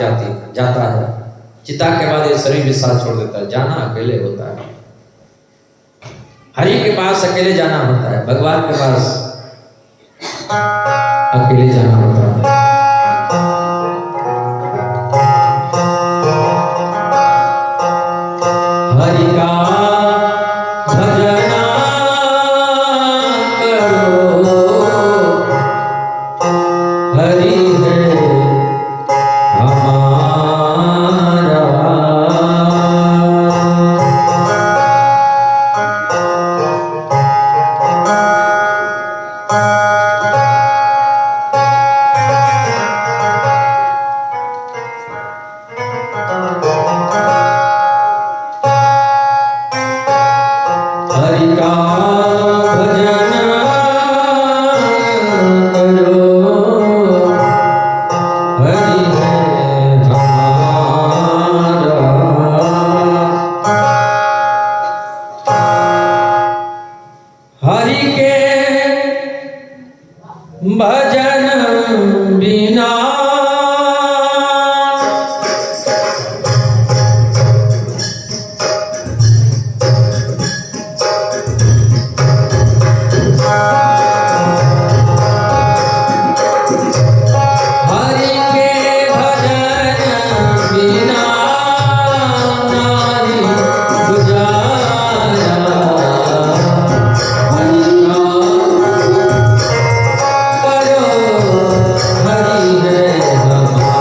जाता है। चिता के बाद ये शरीर भी साथ छोड़ देता है। जाना अकेले होता है, हरि के पास अकेले जाना होता है, भगवान के पास अकेले जाना होता है। हरि का भजना हरि का भजन करो, हरि है हमारा। हरि के भजन बिना हरि के भजन बिना नाहि गुजारा। हरि का करो, हरि है हमारा।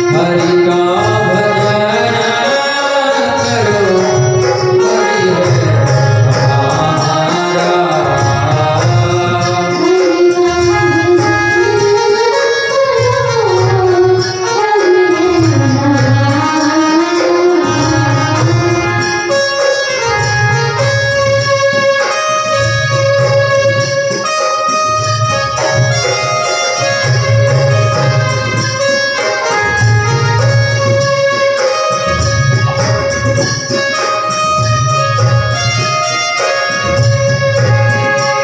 हरि का भजन करो, हरि है हमारा।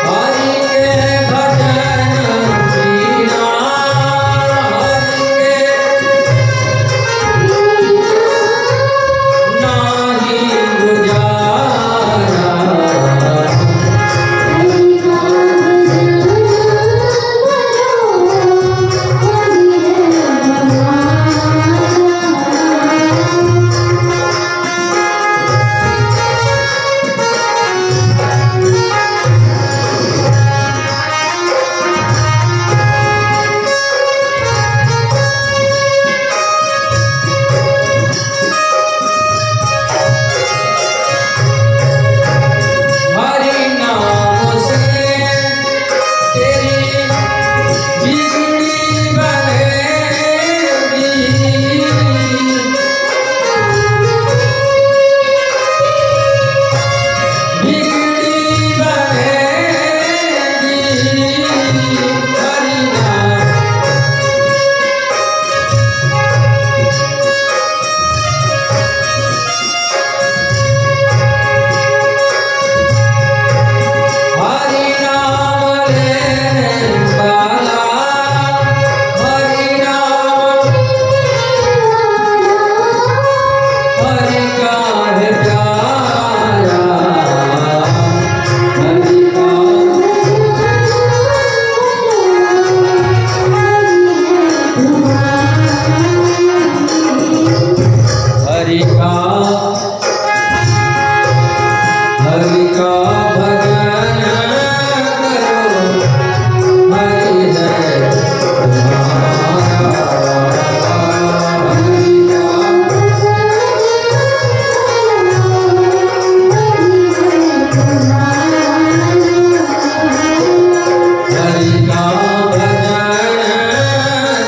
हरि के भजन बिना, हरि के नाहि गुजारा। हरि नाम से तेरी बिगड़ी बनेगी, बिगड़ी बनेगी। हरि नाम हरि नाम लेने वाला, हरि नाम हरि का है प्यारा। हरि का हरि का हरि का भजन करो, हरि है हमारा। हरि का भजन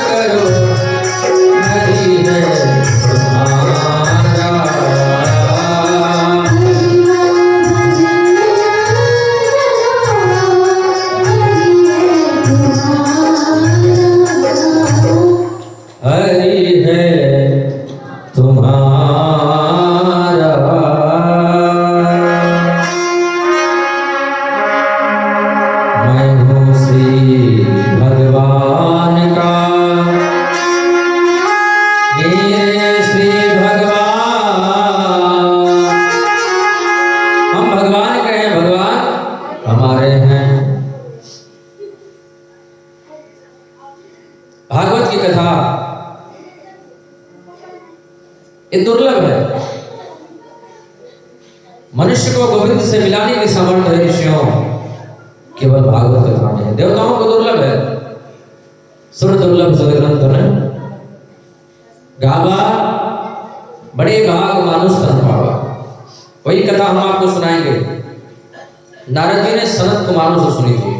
करो, हरि है हमारा। हरि है तुम्हारा। मैं हूँ श्री भगवान का, मेरे श्री भगवान। हम भगवान के हैं, भगवान हमारे हैं। भागवत की कथा ये दुर्लभ है। मनुष्य को गोविंद से मिलाने की सामर्थ्य है ऋषियों, केवल भागवत कथा में है। देवताओं को दुर्लभ है। सुर दुर्लभ सद ग्रंथ ने गावा बड़े भाग मानुष तन पावा। वही कथा हम आपको सुनाएंगे। नारद जी ने सनत कुमारों से सुनी थी।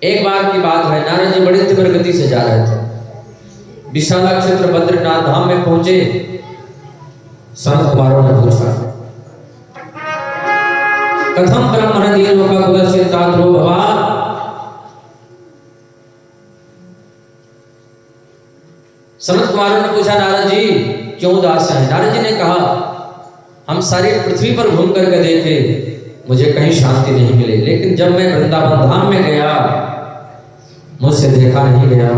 एक बार की बात है, नारद जी बड़ी तीव्र गति से जा रहे थे। विशाला क्षेत्र बद्रीनाथ धाम में पहुंचे। संत कुमारों ने पूछा, कथम ब्रह्मण दीन लोका कुलस्य तात्रो भवान। सनत कुमारों ने पूछा, नारद जी क्यों उदास हैं? नारद जी ने कहा, हम सारी पृथ्वी पर घूम करके देखे, मुझे कहीं शांति नहीं मिली, लेकिन जब मैं वृंदावन धाम में गया मुझसे देखा नहीं गया।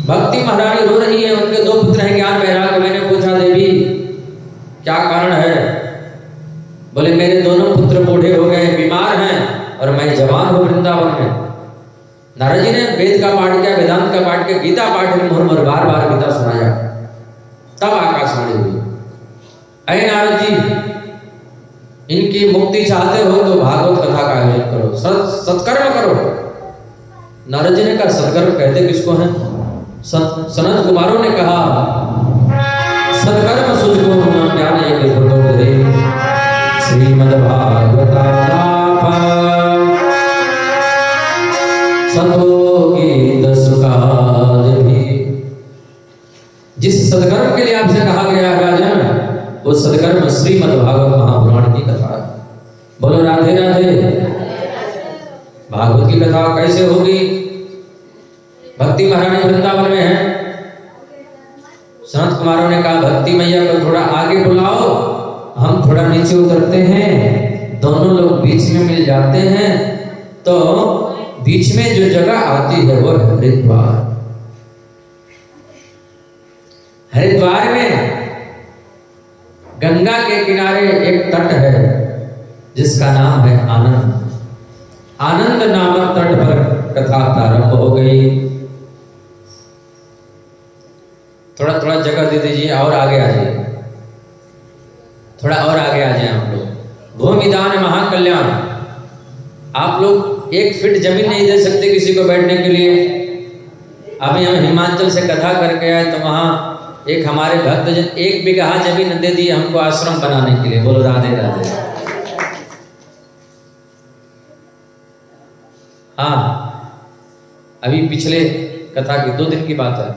भक्ति महारानी रो रही है, उनके 2 पुत्र हैं ज्ञान वैराग्य। मैंने पूछा, देवी क्या कारण है? बोले, मेरे दोनों पुत्र बूढ़े हो गए, बीमार हैं और मैं जवान हूँ वृंदावन में। नारद जी ने वेद का पाठ किया, वेदांत का पाठ किया, गीता पाठ मुहर बार बार गीता सुनाया। तब आकाशवाणी हुई, अरे नारद जी, इनकी मुक्ति चाहते हो तो भागवत कथा का आयोजन करो, सत्कर्म करो। नारद जी ने कहा, सत्कर्म कहते किसको हैं? सनत कुमारों ने कहा, सत्कर्म सुझको ज्ञान यज्ञ भगवते श्रीमद्भागवतालापा सतोगीत सुखादि। जिस सत्कर्म के लिए आपसे कहा गया राजन, वो सत्कर्म श्रीमद्भागवत महापुराण की कथा है। बोलो राधे राधे। भागवत की कथा कैसे होगी? भक्ति महारानी वृंदावन में है। संत कुमारों ने कहा, भक्ति मैया को थोड़ा आगे बुलाओ, हम थोड़ा नीचे उतरते हैं, दोनों लोग बीच में मिल जाते हैं। तो बीच में जो जगह आती है वो हरिद्वार। हरिद्वार में गंगा के किनारे एक तट है जिसका नाम है आनंद। आनंद नामक तट पर कथा प्रारंभ हो गई। थोड़ा थोड़ा जगह दे दीजिए और आगे आ जाइए, थोड़ा और आगे आ जाए हम लोग। भूमिदान महाकल्याण। आप लोग 1 फीट जमीन नहीं दे सकते किसी को बैठने के लिए। अभी हम हिमाचल से कथा करके आए तो वहाँ एक हमारे भक्तजन 1 बीघा जमीन दे दिए हमको आश्रम बनाने के लिए। बोलो राधे राधे। हाँ, अभी पिछले कथा की 2 दिन की बात है।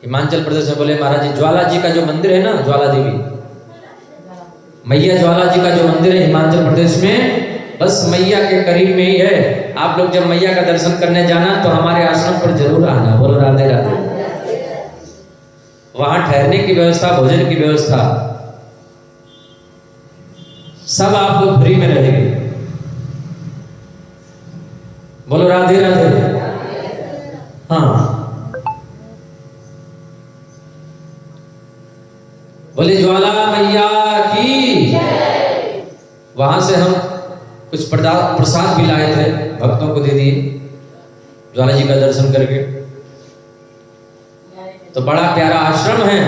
हिमाचल प्रदेश में बोले, महाराज जी ज्वाला जी का जो मंदिर है ना, ज्वाला देवी मैया ज्वाला जी का जो मंदिर है हिमाचल प्रदेश में, बस मैया के करीब में ही है। आप लोग जब मैया का दर्शन करने जाना तो हमारे आश्रम पर जरूर आना। बोलो राधे राधे। वहां ठहरने की व्यवस्था, भोजन की व्यवस्था सब आप लोग फ्री में रहेंगे। बोलो राधे राधे। हाँ, बोले ज्वाला मैया की। वहां से हम कुछ प्रसाद भी लाए थे, भक्तों को दे दिए ज्वाला जी का दर्शन करके। तो बड़ा प्यारा आश्रम है।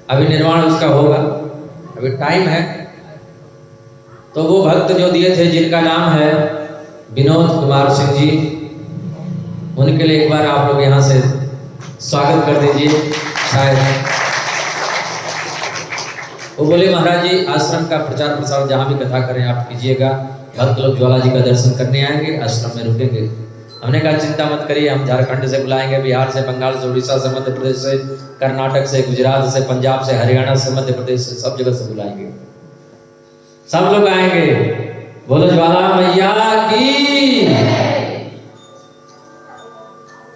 अभी निर्माण उसका होगा, अभी टाइम है। तो वो भक्त जो दिए थे, जिनका नाम है विनोद कुमार सिंह जी, उनके लिए एक बार आप लोग यहाँ से स्वागत कर दीजिए। शायद वो बोले, महाराज जी आश्रम का प्रचार प्रसार जहाँ भी कथा करें आप कीजिएगा, भक्त लोग ज्वाला जी का दर्शन करने आएंगे, आश्रम में रुकेंगे। हमने कहा चिंता मत करिए, हम झारखंड से बुलाएंगे, बिहार से, बंगाल से, उड़ीसा से, मध्य प्रदेश से, कर्नाटक से, गुजरात से, पंजाब से, हरियाणा से, मध्य प्रदेश से, सब जगह से बुलाएंगे, सब लोग आएंगे। बोलो ज्वाला मैया की।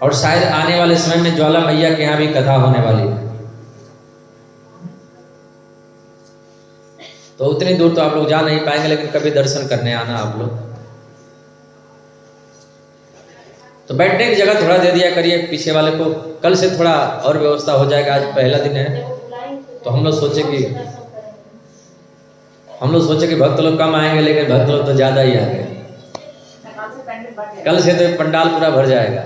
और शायद आने वाले समय में ज्वाला मैया के यहाँ भी कथा होने वाली है। तो उतनी दूर तो आप लोग जा नहीं पाएंगे, लेकिन कभी दर्शन करने आना आप लोग। तो बैठने की जगह थोड़ा दे दिया करिए पीछे वाले को। कल से थोड़ा और व्यवस्था हो जाएगा, आज पहला दिन है। तो हम लोग सोचे कि भक्त लोग कम आएंगे, लेकिन भक्त लोग तो ज़्यादा ही आ गए। कल से तो पंडाल पूरा भर जाएगा।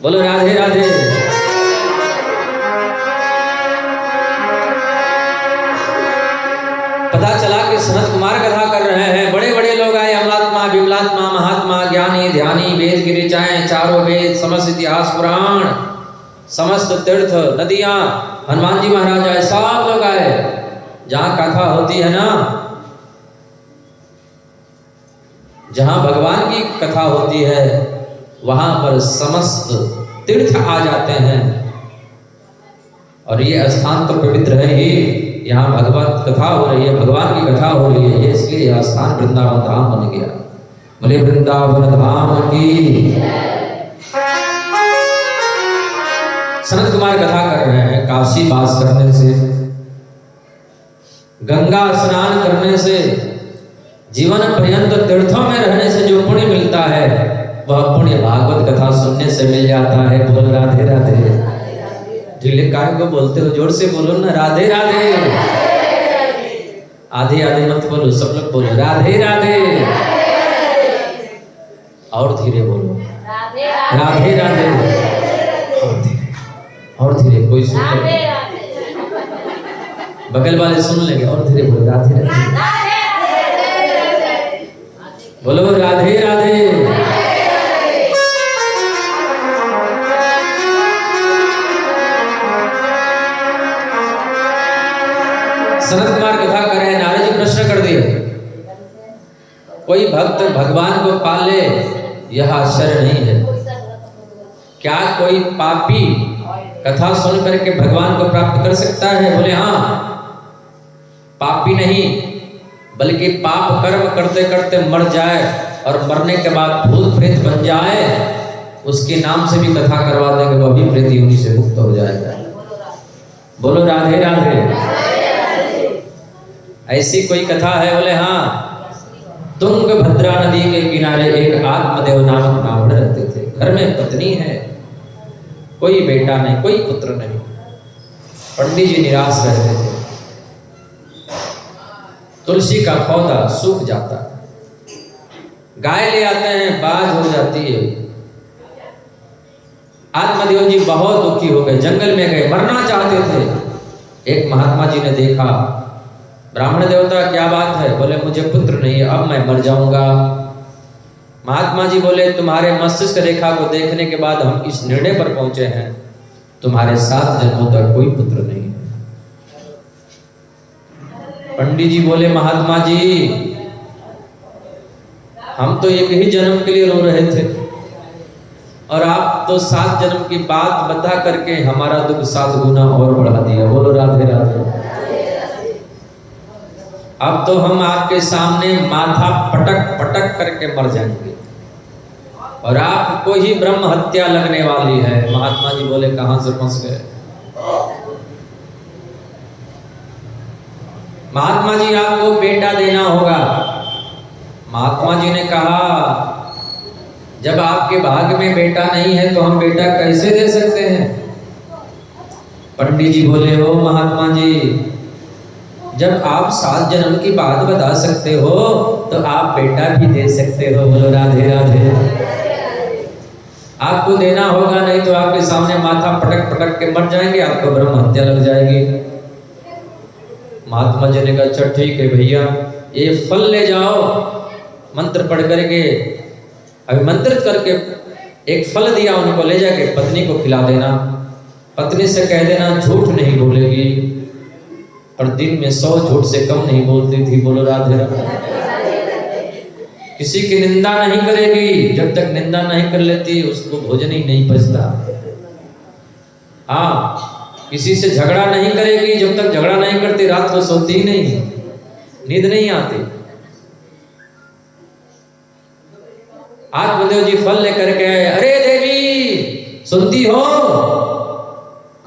बोलो राधे राधे। पता चला कि सनत कुमार कथा कर रहे हैं, बड़े बड़े लोग आए, अमलात्मा, विमलात्मा, महात्मा, ज्ञानी, ध्यानी, वेद की ऋचाएं, चारों वेद, समस्त इतिहास पुराण, समस्त तीर्थ नदियां, हनुमान जी महाराज आए, सब लोग आए। जहाँ कथा होती है ना, जहाँ भगवान की कथा होती है वहाँ पर समस्त तीर्थ आ जाते हैं। और ये स्थान तो पवित्र है ही, यहाँ भगवत कथा हो रही है, भगवान की कथा हो रही है, ये इसलिए यह स्थान वृंदावन धाम बन गया। बोले वृंदावन धाम की। सनत कुमार कथा कर रहे हैं, काशी वास करने से, गंगा स्नान करने से, जीवन पर्यंत तीर्थों में रहने से जो पुण्य मिलता है वह पुण्य भागवत कथा सुनने से मिल जाता है। बोल राधे राधे। ढीले काय को बोलते हो, जोर से बोलो ना, राधे राधे। आधे आधे मत बोलो, सब लोग बोलो राधे राधे। और धीरे बोलो राधे राधे। और धीरे, कोई सुन ले, बगल वाले सुन लेंगे। और धीरे बोलो राधे राधे। बोलो राधे राधे। सनत कुमार कथा कर रहे हैं, नारद जी प्रश्न कर दिए, कोई भक्त भगवान को पाले यह आश्चर्य नहीं है। क्या कोई पापी कथा सुन करके भगवान को प्राप्त कर सकता है? बोले हाँ। पापी नहीं बल्कि पाप कर्म करते करते मर जाए और मरने के बाद भूत प्रेत बन जाए, उसके नाम से भी कथा करवा देंगे, वह भी प्रेत योनि से मुक्त हो जाएगा। बोलो राधे राधे। ऐसी कोई कथा है? बोले हाँ। तुंगभद्रा नदी के किनारे एक आत्मदेव नामक ब्राह्मण रहते थे। घर में पत्नी है, कोई बेटा नहीं, कोई पुत्र नहीं। पंडित जी निराश रहते थे। तुलसी का पौधा सूख जाता, गाय ले आते हैं, बाज हो जाती है। आत्मदेव जी बहुत दुखी हो गए, जंगल में गए, मरना चाहते थे। एक महात्मा जी ने देखा, ब्राह्मण देवता क्या बात है? बोले मुझे पुत्र नहीं है, अब मैं मर जाऊंगा। महात्मा जी बोले तुम्हारे मस्तिष्क रेखा को देखने के बाद हम इस निर्णय पर पहुंचे हैं, तुम्हारे 7 जन्मों तक कोई पुत्र नहीं है। पंडित जी बोले महात्मा जी हम तो एक ही जन्म के लिए रो रहे थे और आप तो 7 जन्म की बात बता करके हमारा दुख 7 गुना और बढ़ा दिया। बोलो राधे राधे। अब तो हम आपके सामने माथा पटक पटक करके मर जाएंगे और आपको ही ब्रह्म हत्या लगने वाली है। महात्मा जी बोले कहां से फंस गए? महात्मा जी आपको बेटा देना होगा। महात्मा जी ने कहा जब आपके भाग्य में बेटा नहीं है तो हम बेटा कैसे दे सकते हैं? पंडित जी बोले हो महात्मा जी, जब आप 7 जन्म की बात बता सकते हो तो आप बेटा भी दे सकते हो। बोलो राधे राधे। आपको देना होगा, नहीं तो आपके सामने माथा पटक पटक के मर जाएंगे, आपको ब्रह्म हत्या लग जाएगी। महात्मा जी ने कहा अच्छा ठीक है भैया, ये फल ले जाओ, मंत्र पढ़ करके अभिमंत्रित करके एक फल दिया उनको, ले जाके पत्नी को खिला देना। पत्नी से कह देना झूठ नहीं बोलेगी, और दिन में 100 झूठ से कम नहीं बोलती थी। बोलो राधे राधे। किसी की निंदा नहीं करेगी, जब तक निंदा नहीं कर लेती उसको भोजन ही नहीं पचता। हाँ, किसी से झगड़ा नहीं करेगी, जब तक झगड़ा नहीं करती रात को सोती ही नहीं, नींद नहीं आती। आत्मदेव जी फल लेकर के आए। अरे देवी सुनती हो?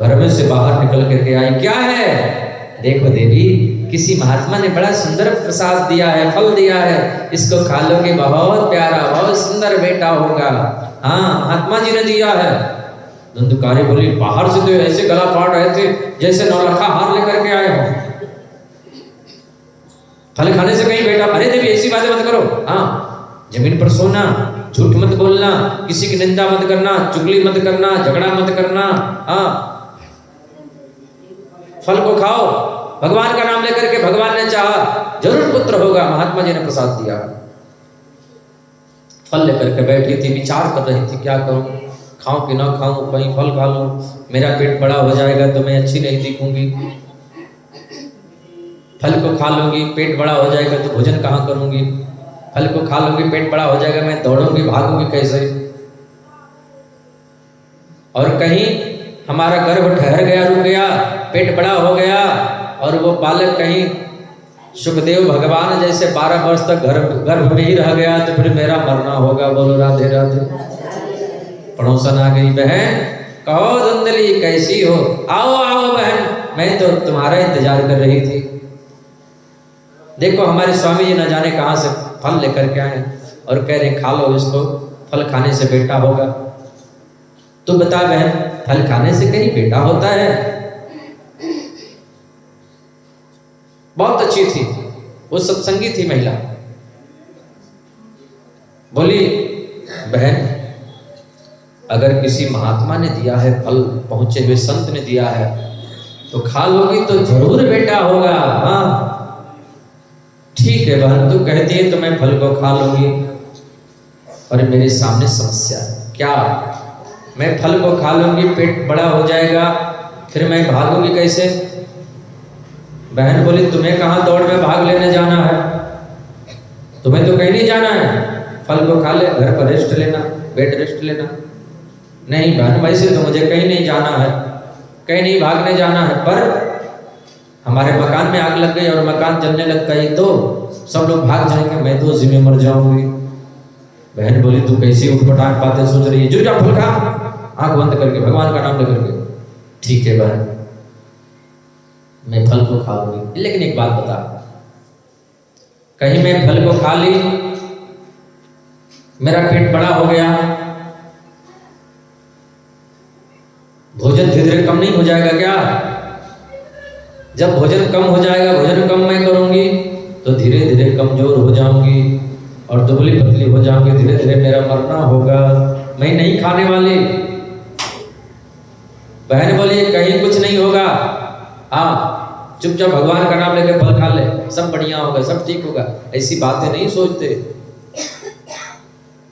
घर में से बाहर निकल करके आई। क्या है? देखो देवी, किसी महात्मा ने बड़ा सुंदर प्रसाद दिया है, फल दिया है, इसको खा लोगे, बहुत प्यारा, बहुत सुंदर बेटा होगा। हाँ, महात्मा जी ने दिया है। धंधुकारी बोली बाहर से तो ऐसे गला फाड़ रहे थे जैसे 9 लाख हार लेकर के आए हो। फल खाने से कहीं बेटा? अरे देवी ऐसी बातें मत करो। हाँ, जमीन पर सोना, झूठ मत बोलना, किसी की निंदा मत करना, चुगली मत करना, झगड़ा मत करना। हाँ, फल को खाओ, भगवान का नाम लेकर के, भगवान ने चाहा जरूर पुत्र होगा। महात्मा जी ने प्रसाद दिया। फल लेकर के बैठी थी, विचार कर रही थी क्या करूं, खाऊं कि ना खाऊं, कहीं फल खा लूं, मेरा पेट बड़ा हो जाएगा तो मैं अच्छी नहीं दिखूंगी। फल को खा लूंगी, पेट बड़ा हो जाएगा तो भोजन कहाँ करूंगी। फल को खा लूंगी पेट बड़ा हो जाएगा, मैं दौड़ूंगी भागूंगी कैसे? और कहीं हमारा गर्भ ठहर गया, रुक गया, पेट बड़ा हो गया और वो बालक कहीं सुखदेव भगवान जैसे 12 वर्ष तक गर्भ में ही रह गया तो फिर मेरा मरना होगा। बोलो राधे राधे। पड़ोसन आ गई, बहन कहो धुंधली कैसी हो? आओ आओ बहन, मैं तो तुम्हारा इंतजार कर रही थी। देखो हमारे स्वामी जी न जाने कहाँ से फल लेकर के आए और कह रहे खा लो इसको, फल खाने से बेटा होगा। तू बता बहन, फल खाने से कहीं बेटा होता है? बहुत अच्छी थी वो, सत्संगी थी महिला। बोली बहन अगर किसी महात्मा ने दिया है फल, पहुंचे हुए संत ने दिया है तो खा लोगी तो जरूर बेटा होगा। हाँ ठीक है बहन, तू कहती है तो मैं फल को खा लूंगी। और मेरे सामने समस्या है। क्या? मैं फल को खा लूंगी, पेट बड़ा हो जाएगा, फिर मैं भागूंगी कैसे? बहन बोली तुम्हें कहाँ दौड़ में भाग लेने जाना है, तुम्हें तो कहीं नहीं जाना है, फल को खा ले, घर पर रेस्ट लेना, बेड रेस्ट लेना। नहीं बहन वैसे तो मुझे कहीं नहीं जाना है, कहीं नहीं भागने जाना है, पर हमारे मकान में आग लग गई और मकान जलने लग गई तो सब लोग भाग जाएंगे, मैं तो उसी में मर जाऊंगी। बहन बोली तू कैसी उठपटांग बातें सोच रही है, जो जा फल खा, आंख बंद करके भगवान का नाम लेकर के। ठीक है बहन मैं फल को खाऊंगी, लेकिन एक बात बता, कहीं मैं फल को खा ली, मेरा पेट बड़ा हो गया, भोजन धीरे धीरे कम नहीं हो जाएगा क्या? जब भोजन कम हो जाएगा, भोजन कम मैं करूंगी तो धीरे धीरे कमजोर हो जाऊंगी और दुबली पतली हो जाऊंगी, धीरे धीरे मेरा मरना होगा, मैं नहीं खाने वाली। बहन बोली कहीं कुछ नहीं होगा, हाँ चुपचाप भगवान का नाम लेकर फल खा ले, सब बढ़िया होगा, सब ठीक होगा। ऐसी बातें नहीं सोचते।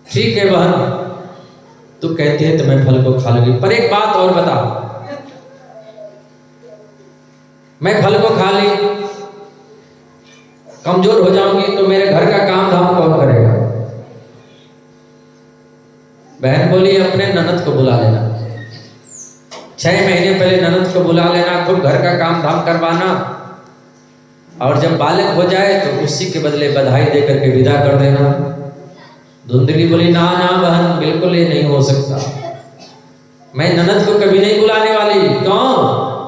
ठीक है बहन तू कहती है तो मैं फल को खा लूंगी, पर एक बात और बता, मैं फल को खा ली, कमजोर हो जाऊंगी तो मेरे घर का काम धाम कौन करेगा? बहन बोली अपने ननद को बुला लेना, 6 महीने पहले ननद को बुला लेना, खूब घर का काम धाम करवाना, और जब बालक हो जाए तो उसी के बदले बधाई देकर के विदा कर देना। धुंधली बोली ना ना बहन बिल्कुल ये नहीं हो सकता, मैं ननद को कभी नहीं बुलाने वाली। क्यों?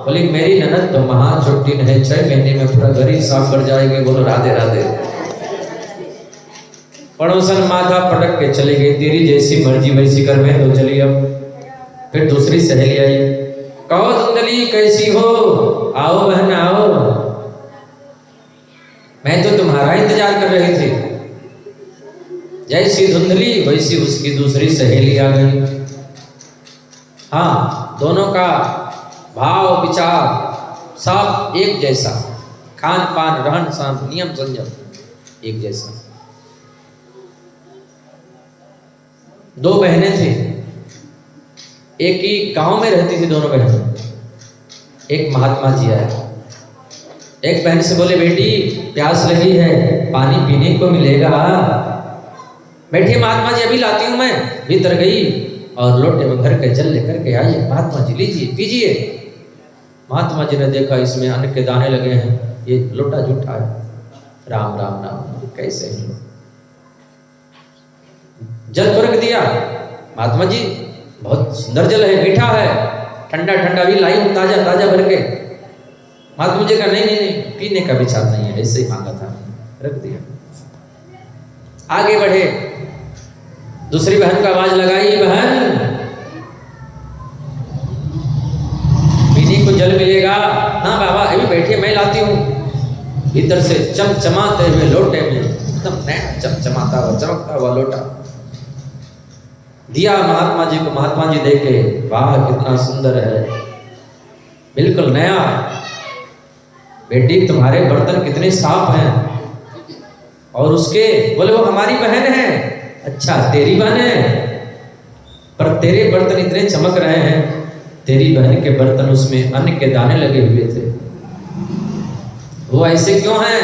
बोली मेरी ननद तो महा छोटी है, 6 महीने में पूरा घर ही साफ कर जाएगी। बोलो राधे राधे। पड़ोसन माथा पटक के चली गई, तेरी जैसी मर्जी वैसी कर, मैं तो चली। अब फिर दूसरी सहेली आई, कहो धुंधली कैसी हो? आओ बहन आओ, मैं तो तुम्हारा इंतजार कर रही थी। जैसी धुंधली वैसी उसकी दूसरी सहेली आ गई। हाँ दोनों का भाव विचार सब एक जैसा, खान पान रहन सहन नियम संयम एक जैसा। 2 बहनें थी, एक ही गांव में रहती थी दोनों बहनें। एक महात्मा जी आए, एक बहन से बोले बेटी प्यास लगी है, पानी पीने को मिलेगा? बैठिए महात्मा जी अभी लाती हूं। मैं भीतर गई और लोटे में भर के जल लेकर के आई। महात्मा जी लीजिए पीजिए। महात्मा जी ने देखा इसमें अन्न के दाने लगे हैं, ये लोटा जूठा है। राम राम राम, कैसे हैं? जल भर दिया। महात्मा जी बहुत सुंदर जल है, मीठा है, ठंडा ठंडा भी लाई हूं, ताजा ताजा भर के। महात्मा जी का नहीं नहीं नहीं, पीने का विचार नहीं है, ऐसे ही मांगा था, रख दिया। आगे बढ़े, दूसरी बहन का आवाज लगाई, बहन पीने को जल मिलेगा? हाँ बाबा अभी बैठिए मैं लाती हूँ। भीतर से चमचमाते हुए लोटे में, एकदम नया चमचमाता हुआ चमकता हुआ लोटा दिया महात्मा जी को। महात्मा जी देखे, वाह कितना सुंदर है, बिल्कुल नया। बेटी तुम्हारे बर्तन कितने साफ हैं। और उसके बोले वो हमारी बहन है। अच्छा तेरी बहन है, पर तेरे बर्तन इतने चमक रहे हैं, तेरी बहन के बर्तन उसमें अन्न के दाने लगे हुए थे, वो ऐसे क्यों हैं?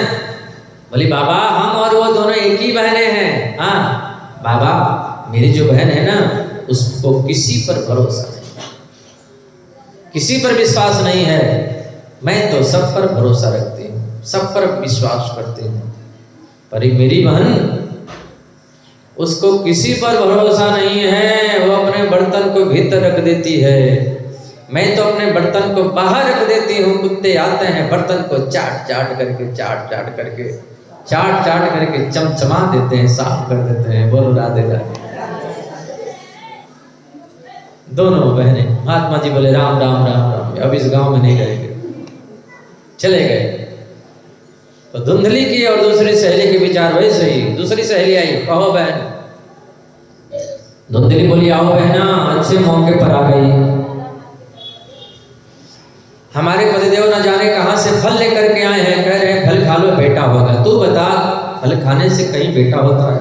बोली बाबा हम और वो दोनों एक ही बहनें हैं। हाँ बाबा मेरी जो बहन है ना उसको किसी पर भरोसा नहीं, किसी पर विश्वास नहीं है, मैं तो सब पर भरोसा रखती हूँ, सब पर विश्वास करती हूँ, पर मेरी बहन उसको किसी पर भरोसा नहीं है, वो अपने बर्तन को भीतर रख देती है, मैं तो अपने बर्तन को बाहर रख देती हूँ, कुत्ते आते हैं बर्तन को चाट चाट करके चमचमा देते हैं, साफ कर देते हैं। बोलो राधे राधे। दोनों बहनें महात्मा जी बोले राम राम राम राम, अब इस गांव में नहीं रहेंगे, चले गए। तो धुंधली की और दूसरी सहेली के विचार वैसे ही। दूसरी सहेली आई, कहो बहन। धुंधली बोली आओ बहना, अच्छे मौके पर आ गई। हमारे पतिदेव न जाने कहां से फल लेकर के आए हैं, कह रहे हैं फल खा लो बेटा होगा। तू बता फल खाने से कहीं बेटा होता है?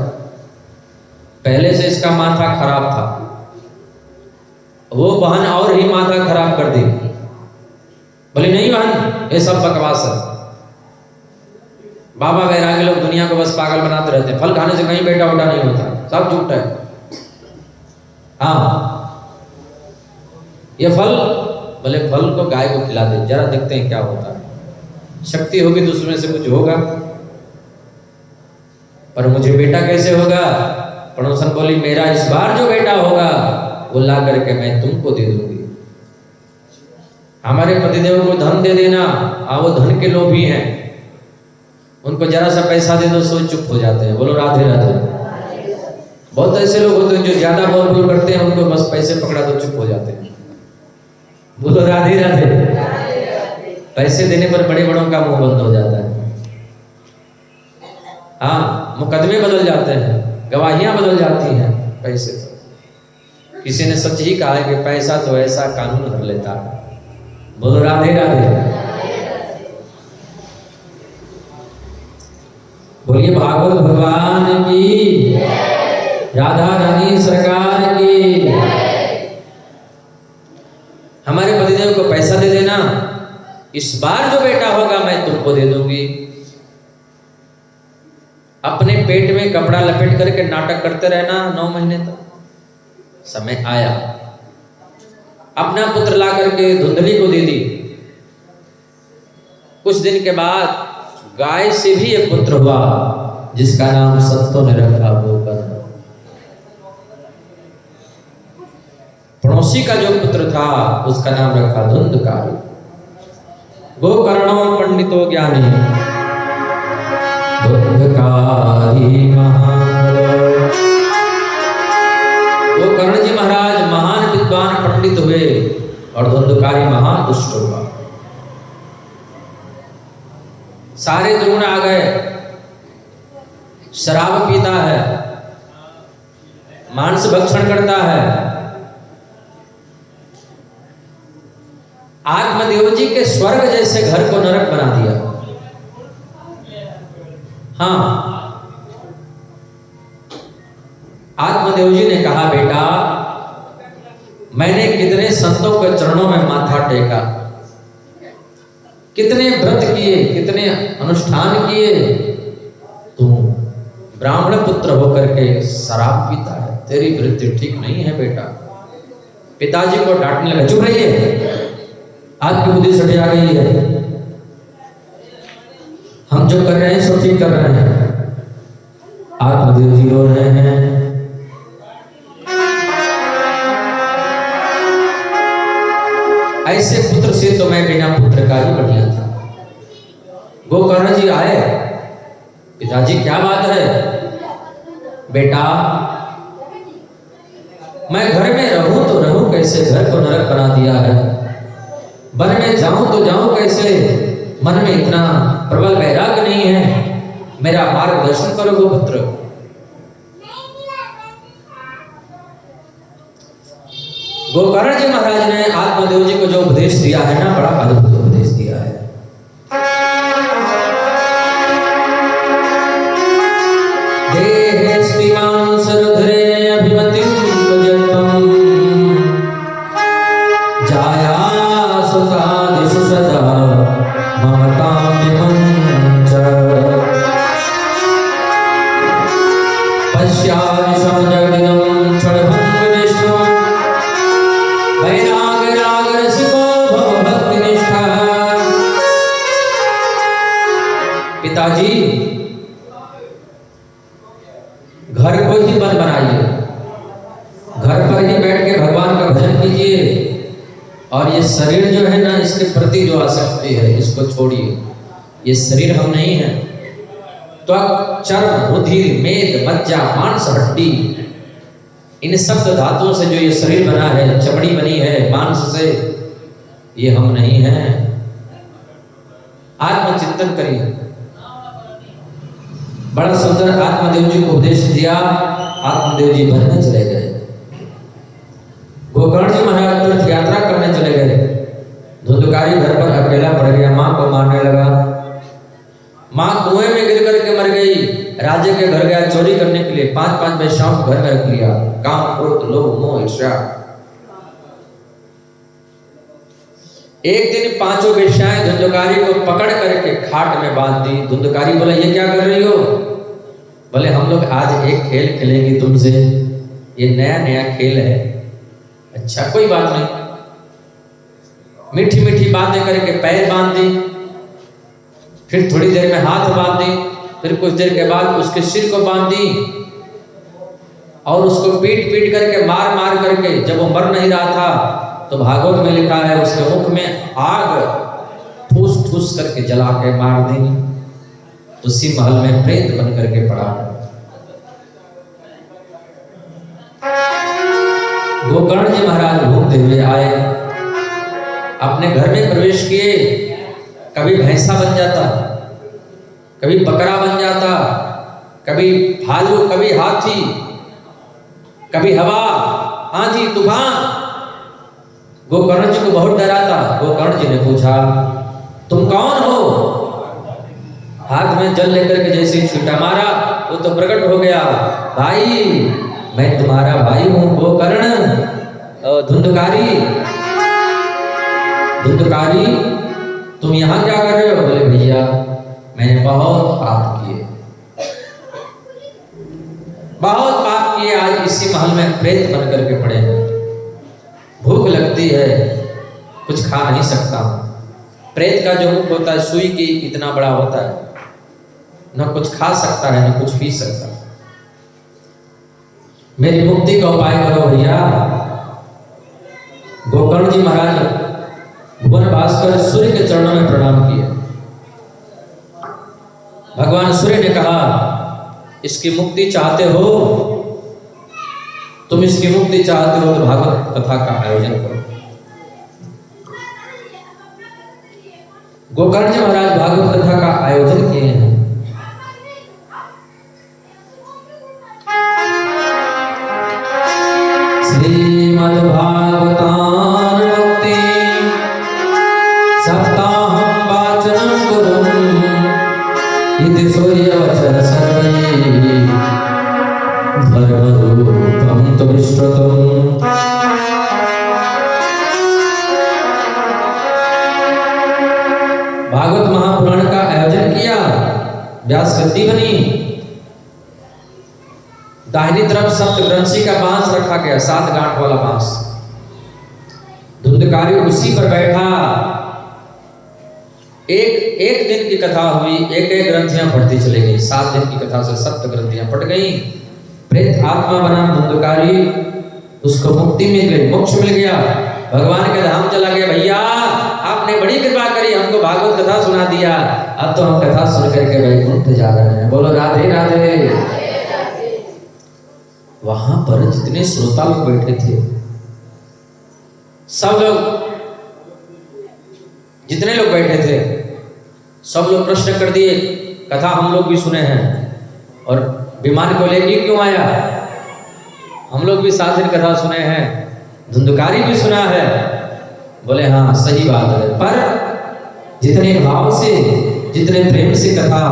पहले से इसका माथा खराब था, वो बहन और ही माथा खराब कर दी। बोली नहीं बहन ये सब बकवास है, बाबा वैरागी लोग दुनिया को बस पागल बनाते रहते हैं, फल खाने से कहीं बेटा उटा नहीं होता, सब झूठ है। हाँ ये फल, बोले फल को गाय को खिला दे, जरा देखते हैं क्या होता है, शक्ति होगी तो उसमें से कुछ होगा, पर मुझे बेटा कैसे होगा? पड़ोसन बोली मेरा इस बार जो बेटा होगा वो ला करके मैं तुमको दे दूंगी। हमारे पतिदेव को धन दे देना, वो धन के लोभी हैं, उनको जरा सा पैसा दे दो सो चुप हो जाते हैं। बोलो राधे राधे। बहुत ऐसे लोग होते हैं जो ज्यादा बोल बोल करते हैं, उनको बस पैसे पकड़ा तो चुप हो जाते हैं। बोलो राधे राधे। पैसे देने पर बड़े बड़ों का मुंह बंद हो जाता है। हाँ मुकदमे बदल जाते हैं, गवाहियां बदल जाती हैं पैसे पर। किसी ने सच ही कहा है कि पैसा तो ऐसा कानून धर लेता है। बोलो राधे राधे। बोलिए भागवत भगवान की, राधा रानी सरकार की। हमारे पतिदेव को पैसा दे देना, इस बार जो बेटा होगा मैं तुमको दे दूंगी। अपने पेट में कपड़ा लपेट करके नाटक करते रहना 9 महीने तक। समय आया, अपना पुत्र ला करके धुंधली को दे दी। कुछ दिन के बाद गाय से भी एक पुत्र हुआ जिसका नाम संतों ने रखा गोकर्ण। पड़ोसी का जो पुत्र था उसका नाम रखा धुंधकारी। गोकर्णो पंडितो ज्ञानी धुंधकारी महान। गोकर्ण जी महाराज महान विद्वान पंडित हुए और धुंधकारी महान दुष्ट हुआ। सारे द्रोण आ गए, शराब पीता है, मांस भक्षण करता है। आत्मदेव जी के स्वर्ग जैसे घर को नरक बना दिया। हाँ आत्मदेव जी ने कहा बेटा मैंने कितने संतों के चरणों में माथा टेका, कितने व्रत किए, कितने अनुष्ठान किए, तू ब्राह्मण पुत्र होकर के शराब पीता है, तेरी वृत्ति ठीक नहीं है बेटा। पिताजी को डांटने लगा, चुप रहिए, आपकी बुद्धि सटी आ गई है, हम जो कर रहे हैं सब ठीक कर रहे हैं। आत्मदेव जी रो रहे हैं। ऐसे पुत्र से तो मैं बिना पुत्र का ही बढ़िया था। गोकर्ण जी आए, पिताजी क्या बात है? बेटा मैं घर में रहूं तो रहूं कैसे, घर को नरक बना दिया है। वन में जाऊं तो जाऊं कैसे, मन में इतना प्रबल वैराग्य नहीं है, मेरा मार्गदर्शन करो गोपुत्र। गोकर्ण जी महाराज ने आत्मदेव जी को जो उपदेश दिया है ना, बड़ा अद्भुत उपदेश दिया है। देहेस्तिमां सरुधरे अभिमतिं त्वजत्वं जाया सुतादिषु सदा ममतां विमुञ्च। जी घर को ही वन बनाइए, घर पर ही बैठ के भगवान का भजन कीजिए, और ये शरीर जो है ना, इसके प्रति जो आसक्ति है इसको छोड़िए। ये शरीर हम नहीं है। त्वक, चर्म, रुधिर, मेद, मज्जा, मांस, हड्डी, इन सप्त धातुओं से जो ये शरीर बना है, चमड़ी बनी है मांस से, ये हम नहीं हैं। आत्मचिंतन करिए। बड़ा सुंदर आत्मदेव जी को उपदेश दिया, आत्मदेव जी भजन चले गए। गोकर्ण जी महाराज तीर्थ यात्रा करने चले गए। धुंधकारी घर पर अकेला पड़ गया, मां को मारने लगा। मां कुएं में गिर करके मर गई। राजे के घर गया चोरी करने के लिए, 5-5 वेश्याओं को घर में रख लिया। काम, क्रोध, लोभ, मोह, ईर्ष्या। एक दिन 5 वेश्याएं धुंधकारी को पकड़ करके खाट में बांध दी। धुंधकारी बोला, ये क्या कर रही हो? बोले, हम लोग आज एक खेल खेलेंगे तुमसे, ये नया नया खेल है। अच्छा, कोई बात नहीं। मीठी मीठी बातें करके पैर बांध दी, फिर थोड़ी देर में हाथ बांध दी, फिर कुछ देर के बाद उसके सिर को बांध दी, और उसको पीट पीट करके मार मार करके, जब वो मर नहीं रहा था तो भागवत में लिखा है उसके मुख में आग ठूस ठूस करके जला के मार दी। उसी महल में प्रेत बन करके पड़ा। गोकर्ण जी महाराज घूमते हुए आए, अपने घर में प्रवेश किए। कभी भैंसा बन जाता, कभी बकरा बन जाता, कभी भालू, कभी हाथी, कभी हवा, आंधी, तूफान। गोकर्ण जी को बहुत डरा था। गोकर्ण जी ने पूछा, तुम कौन हो? हाथ में जल लेकर के जैसे ही छींटा मारा, वो तो प्रकट हो गया। भाई, मैं तुम्हारा भाई हूं गोकर्ण, धुंधकारी। धुंधकारी, तुम यहाँ क्या कर रहे हो? बोले, भैया मैंने बहुत पाप किए, बहुत पाप किए, आज इसी महल में प्रेत बन करके पड़े हैं। भूख लगती है, कुछ खा नहीं सकता। प्रेत का जो मुख होता है सुई की इतना बड़ा होता है, न कुछ खा सकता है न कुछ पी सकता। मेरी मुक्ति का उपाय करो भैया। गोकर्ण जी महाराज भुवन भास्कर सूर्य के चरणों में प्रणाम किए। भगवान सूर्य ने कहा, इसकी मुक्ति चाहते हो? तुम इसकी मुक्ति चाहते हो तो भागवत कथा का आयोजन करो। गोकर्ण जी महाराज भागवत कथा का आयोजन किए हैं। श्रीमद्भागवतान् मुक्ति सप्ताहं वाचनं कुरुन् इति सूर्यवचः सर्वैः धर्मरूपं तविश्रुतम्। भागवत महापुराण का आयोजन किया, व्यास गद्दी बनी, दाहिनी तरफ सप्तग्रंथी का बांस रखा गया, 7 गांठ वाला बांस। धुंधकारी उसी पर बैठा। एक दिन की कथा हुई, एक ग्रंथियां फटती चली गई। 7 दिन की कथा से सप्त ग्रंथियां फट गई। प्रेत आत्मा बना धुंधकारी, उसको मुक्ति मिल गई, मोक्ष मिल गया, भगवान के धाम चला गया। भैया आपने बड़ी कृपा करी, हमको भागवत कथा सुना दिया, अब तो हम कथा सुन करके वैकुंठ जा रहे हैं। बोलो राधे राधे। वहां पर जितने श्रोता लोग बैठे थे, सब लोग, जितने लोग बैठे थे, सब लोग प्रश्न कर दिए। कथा हम लोग भी सुने हैं, और विमान को लेके क्यों आया? हम लोग भी 7 दिन कथा सुने हैं, धुंधकारी भी सुना है। बोले हाँ सही बात है, पर जितने भाव से, जितने प्रेम से कथा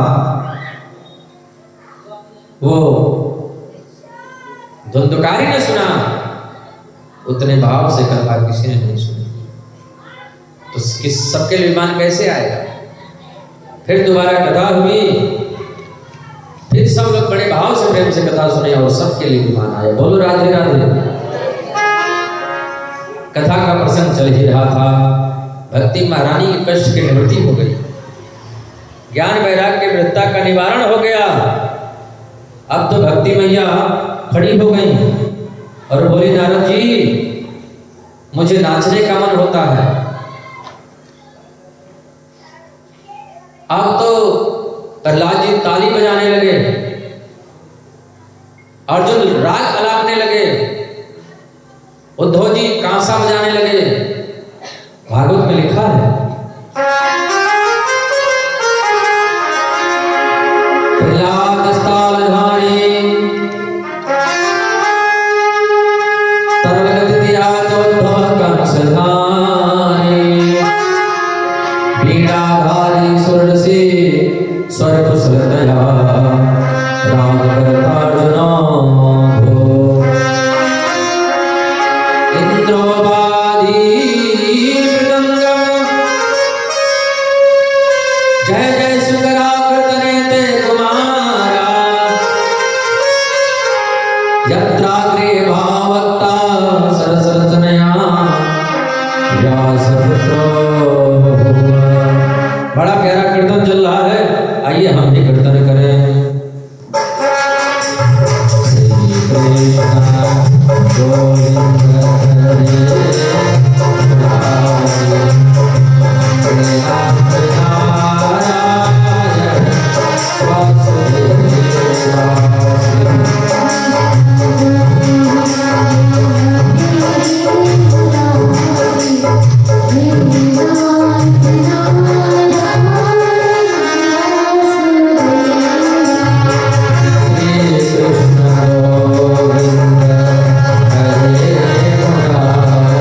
वो धुंधकारी ने सुना, उतने भाव से कथा किसी ने नहीं सुनी। तो किस सबके लिए विमान कैसे आएगा? फिर दोबारा कथा हुई, फिर सब लोग बड़े भाव से प्रेम से कथा सुने, और सबके लिए विमान आया। बोलो राधे राधे। कथा का प्रसंग चल ही रहा था। भक्ति महारानी की कष्ट की निवृत्ति हो गई। ज्ञान वैराग्य वृत्ता का निवारण हो गया। अब तो भक्ति मैया खड़ी हो गई और बोली, नारद जी मुझे नाचने का मन होता है। अब तो प्रहलाद जी ताली बजाने लगे, अर्जुन राग अलापने लगे, उद्धव जी कांसा बजाने लगे। भागवत में लिखा है, प्रहलाद स्थालधारी तरलगति उद्धव कंसधारी बीड़ाधारी सुरसी स्वर कुशलतया राग करतार्जुना भो इंद्रोवादी मृदंगम जय जय सुकराकृतने ते कुमारा यत्राग्रे भावक्ता सरसरचनया व्यासपुत्रो। बड़ा प्यारा कीर्तन चल रहा है, आइए हम भी कीर्तन करें। श्री कृष्ण गोविंद हरे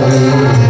Hare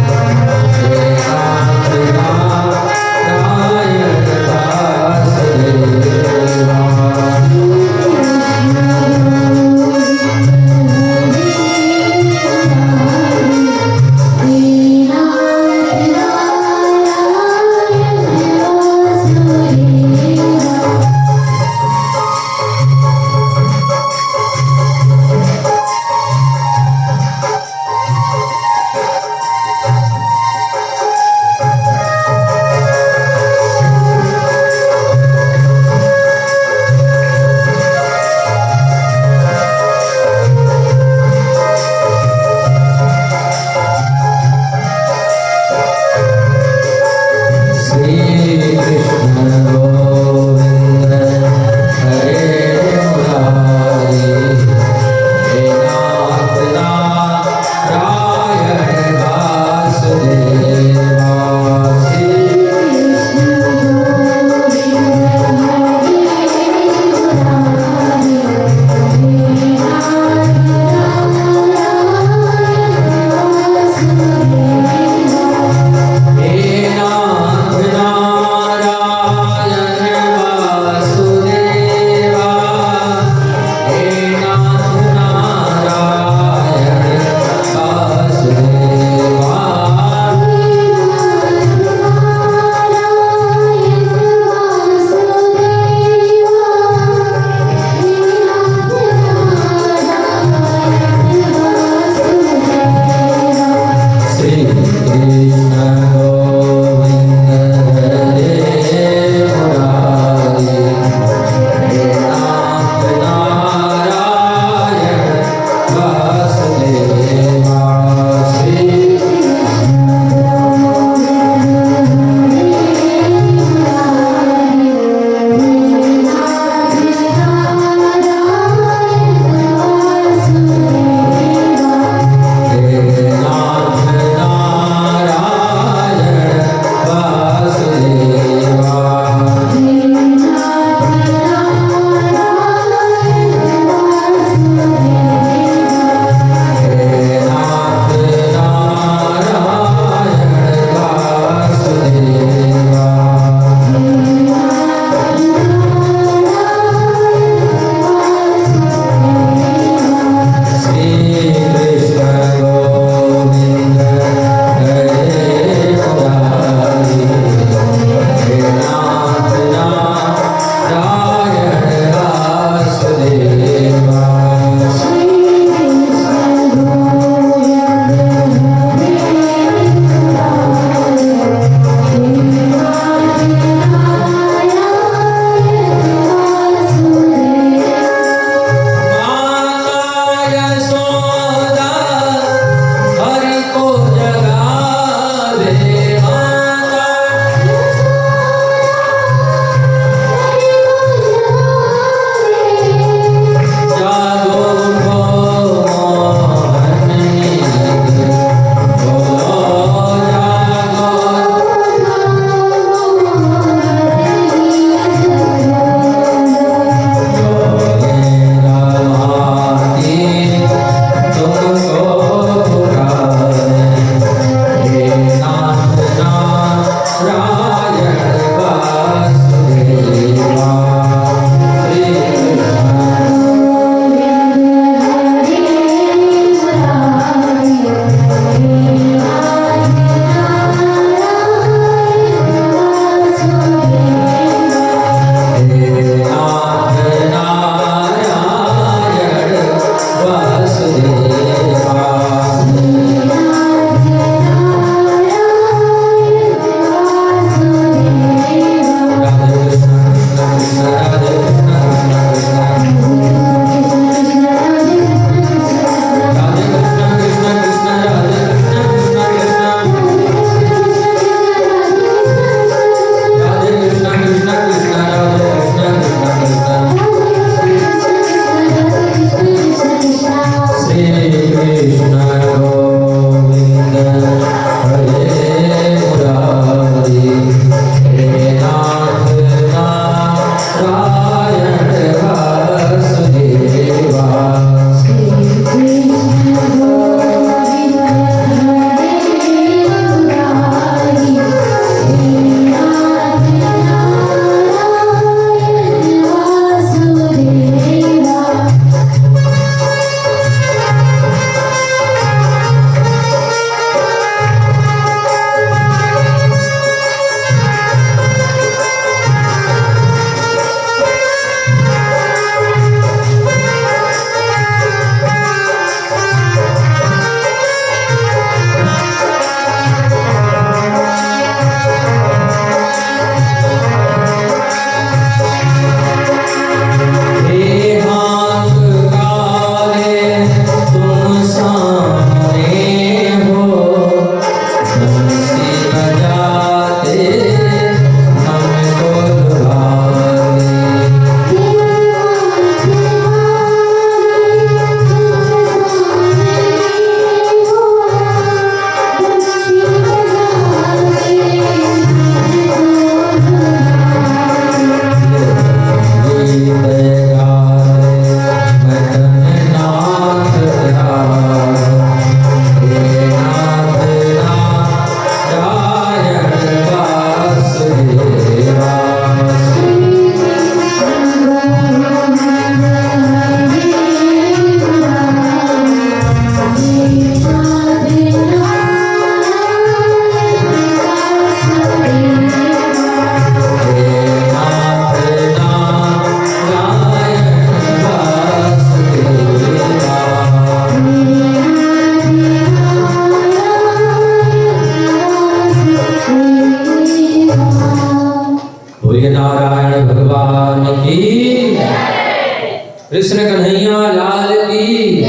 कृष्ण कन्हैया लाल की।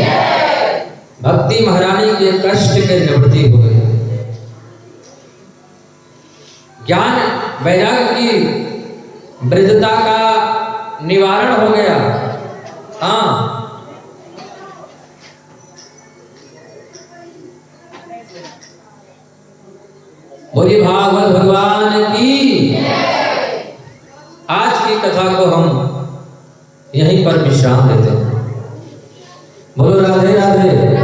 भक्ति महारानी के कष्ट के निवृत्ति हो गई। ज्ञान वैराग्य की वृद्धता का निवारण हो गया। हाँ, बोलिए भागवत भगवान की। आज की कथा को हम यहीं पर विश्राम देते हैं। बोलो राधे राधे।